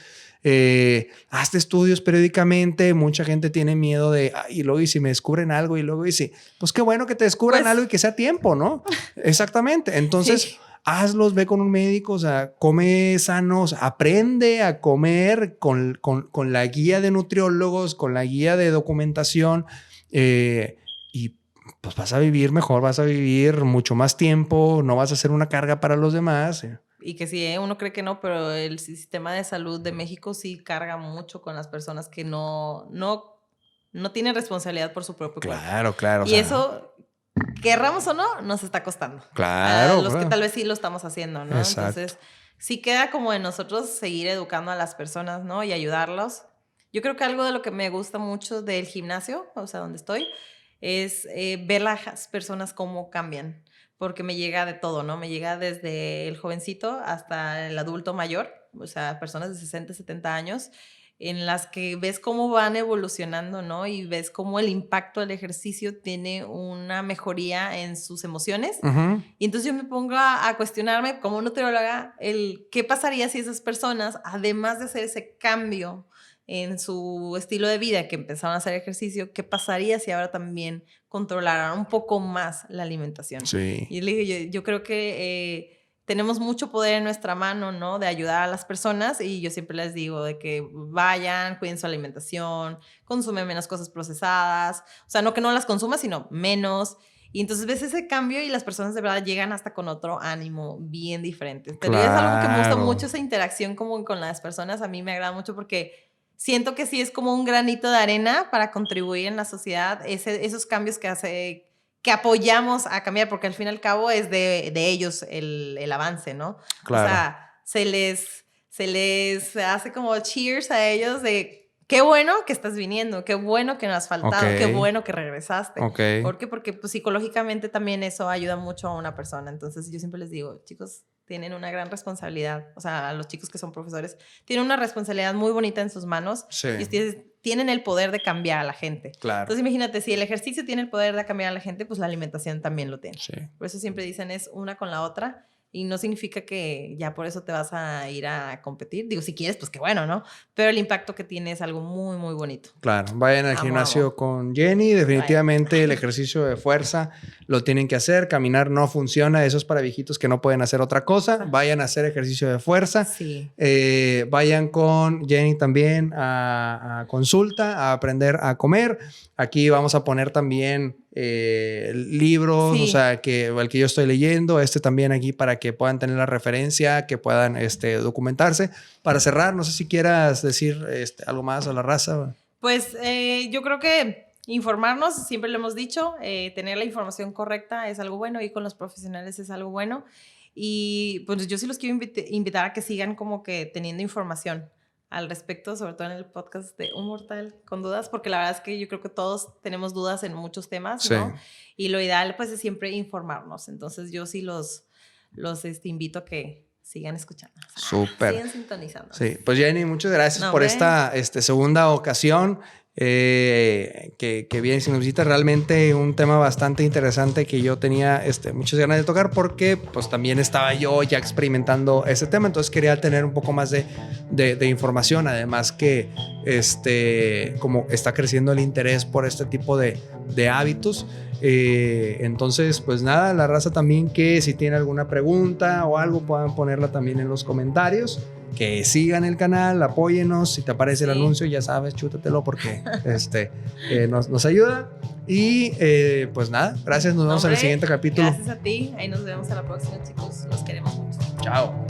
hazte estudios periódicamente. Mucha gente tiene miedo de, y luego, y si me descubren algo, y luego, y si, pues qué bueno que te descubran algo y que sea tiempo, ¿no? Exactamente. Entonces, hazlos, ve con un médico, o sea, come sano, o sea, aprende a comer con la guía de nutriólogos, con la guía de documentación, y pues vas a vivir mejor, vas a vivir mucho más tiempo, no vas a ser una carga para los demás. Y que sí, uno cree que no, pero el sistema de salud de México sí carga mucho con las personas que no tienen responsabilidad por su propio cuerpo. Claro. Y eso, querramos o no, nos está costando. Claro. A los que tal vez sí lo estamos haciendo, ¿no? Exacto. Entonces, sí queda como de nosotros seguir educando a las personas, ¿no? Y ayudarlos. Yo creo que algo de lo que me gusta mucho del gimnasio, o sea, donde estoy, es ver las personas cómo cambian. Porque me llega de todo, ¿no? Me llega desde el jovencito hasta el adulto mayor, o sea, personas de 60, 70 años, en las que ves cómo van evolucionando, ¿no? Y ves cómo el impacto del ejercicio tiene una mejoría en sus emociones. Uh-huh. Y entonces yo me pongo a cuestionarme como nutrióloga qué pasaría si esas personas, además de hacer ese cambio en su estilo de vida, que empezaron a hacer ejercicio, ¿qué pasaría si ahora también controlaran un poco más la alimentación? Sí. Y le dije, yo creo que tenemos mucho poder en nuestra mano, ¿no? De ayudar a las personas, y yo siempre les digo de que vayan, cuiden su alimentación, consumen menos cosas procesadas, o sea, no que no las consumas, sino menos. Y entonces ves ese cambio y las personas de verdad llegan hasta con otro ánimo bien diferente. Pero es algo que me gusta mucho, esa interacción como con las personas. A mí me agrada mucho porque siento que sí es como un granito de arena para contribuir en la sociedad, esos cambios que apoyamos a cambiar, porque al fin y al cabo es de ellos el avance, ¿no? Claro. O sea, se les hace como cheers a ellos de qué bueno que estás viniendo, qué bueno que no has faltado, qué bueno que regresaste. ¿Por qué? Porque pues, psicológicamente también eso ayuda mucho a una persona. Entonces yo siempre les digo, chicos, tienen una gran responsabilidad, o sea, a los chicos que son profesores, tienen una responsabilidad muy bonita en sus manos. Sí. Y ustedes tienen el poder de cambiar a la gente. Claro. Entonces imagínate, si el ejercicio tiene el poder de cambiar a la gente, pues la alimentación también lo tiene. Sí. Por eso siempre dicen es una con la otra. Y no significa que ya por eso te vas a ir a competir. Digo, si quieres, pues qué bueno, ¿no? Pero el impacto que tiene es algo muy, muy bonito. Claro, vayan al gimnasio con Jenny. Definitivamente el ejercicio de fuerza lo tienen que hacer. Caminar no funciona. Eso es para viejitos que no pueden hacer otra cosa. Vayan a hacer ejercicio de fuerza. Sí. Vayan con Jenny también a consulta, a aprender a comer. Aquí vamos a poner también libros, o sea, el que yo estoy leyendo, también aquí para que puedan tener la referencia, que puedan documentarse. Para cerrar, no sé si quieras decir algo más a la raza. Pues yo creo que informarnos, siempre lo hemos dicho, tener la información correcta es algo bueno, ir con los profesionales es algo bueno. Y pues yo sí los quiero invitar a que sigan como que teniendo información al respecto, sobre todo en el podcast de Un Mortal con Dudas, porque la verdad es que yo creo que todos tenemos dudas en muchos temas, ¿no? Y lo ideal pues es siempre informarnos. Entonces yo sí los invito a que sigan escuchando. Súper. Sigan sintonizando. Sí, pues Jenny, muchas gracias por esta segunda ocasión que vienes y nos visitas. Realmente un tema bastante interesante que yo tenía muchas ganas de tocar porque pues también estaba yo ya experimentando ese tema, entonces quería tener un poco más de información, además que como está creciendo el interés por este tipo de hábitos. Entonces pues nada, la raza también, que si tiene alguna pregunta o algo puedan ponerla también en los comentarios, que sigan el canal, apóyenos, si te aparece el anuncio ya sabes, chútatelo porque nos ayuda. Y pues nada, gracias, nos vemos en el siguiente capítulo. Gracias a ti, ahí nos vemos a la próxima, chicos, los queremos mucho. Chao.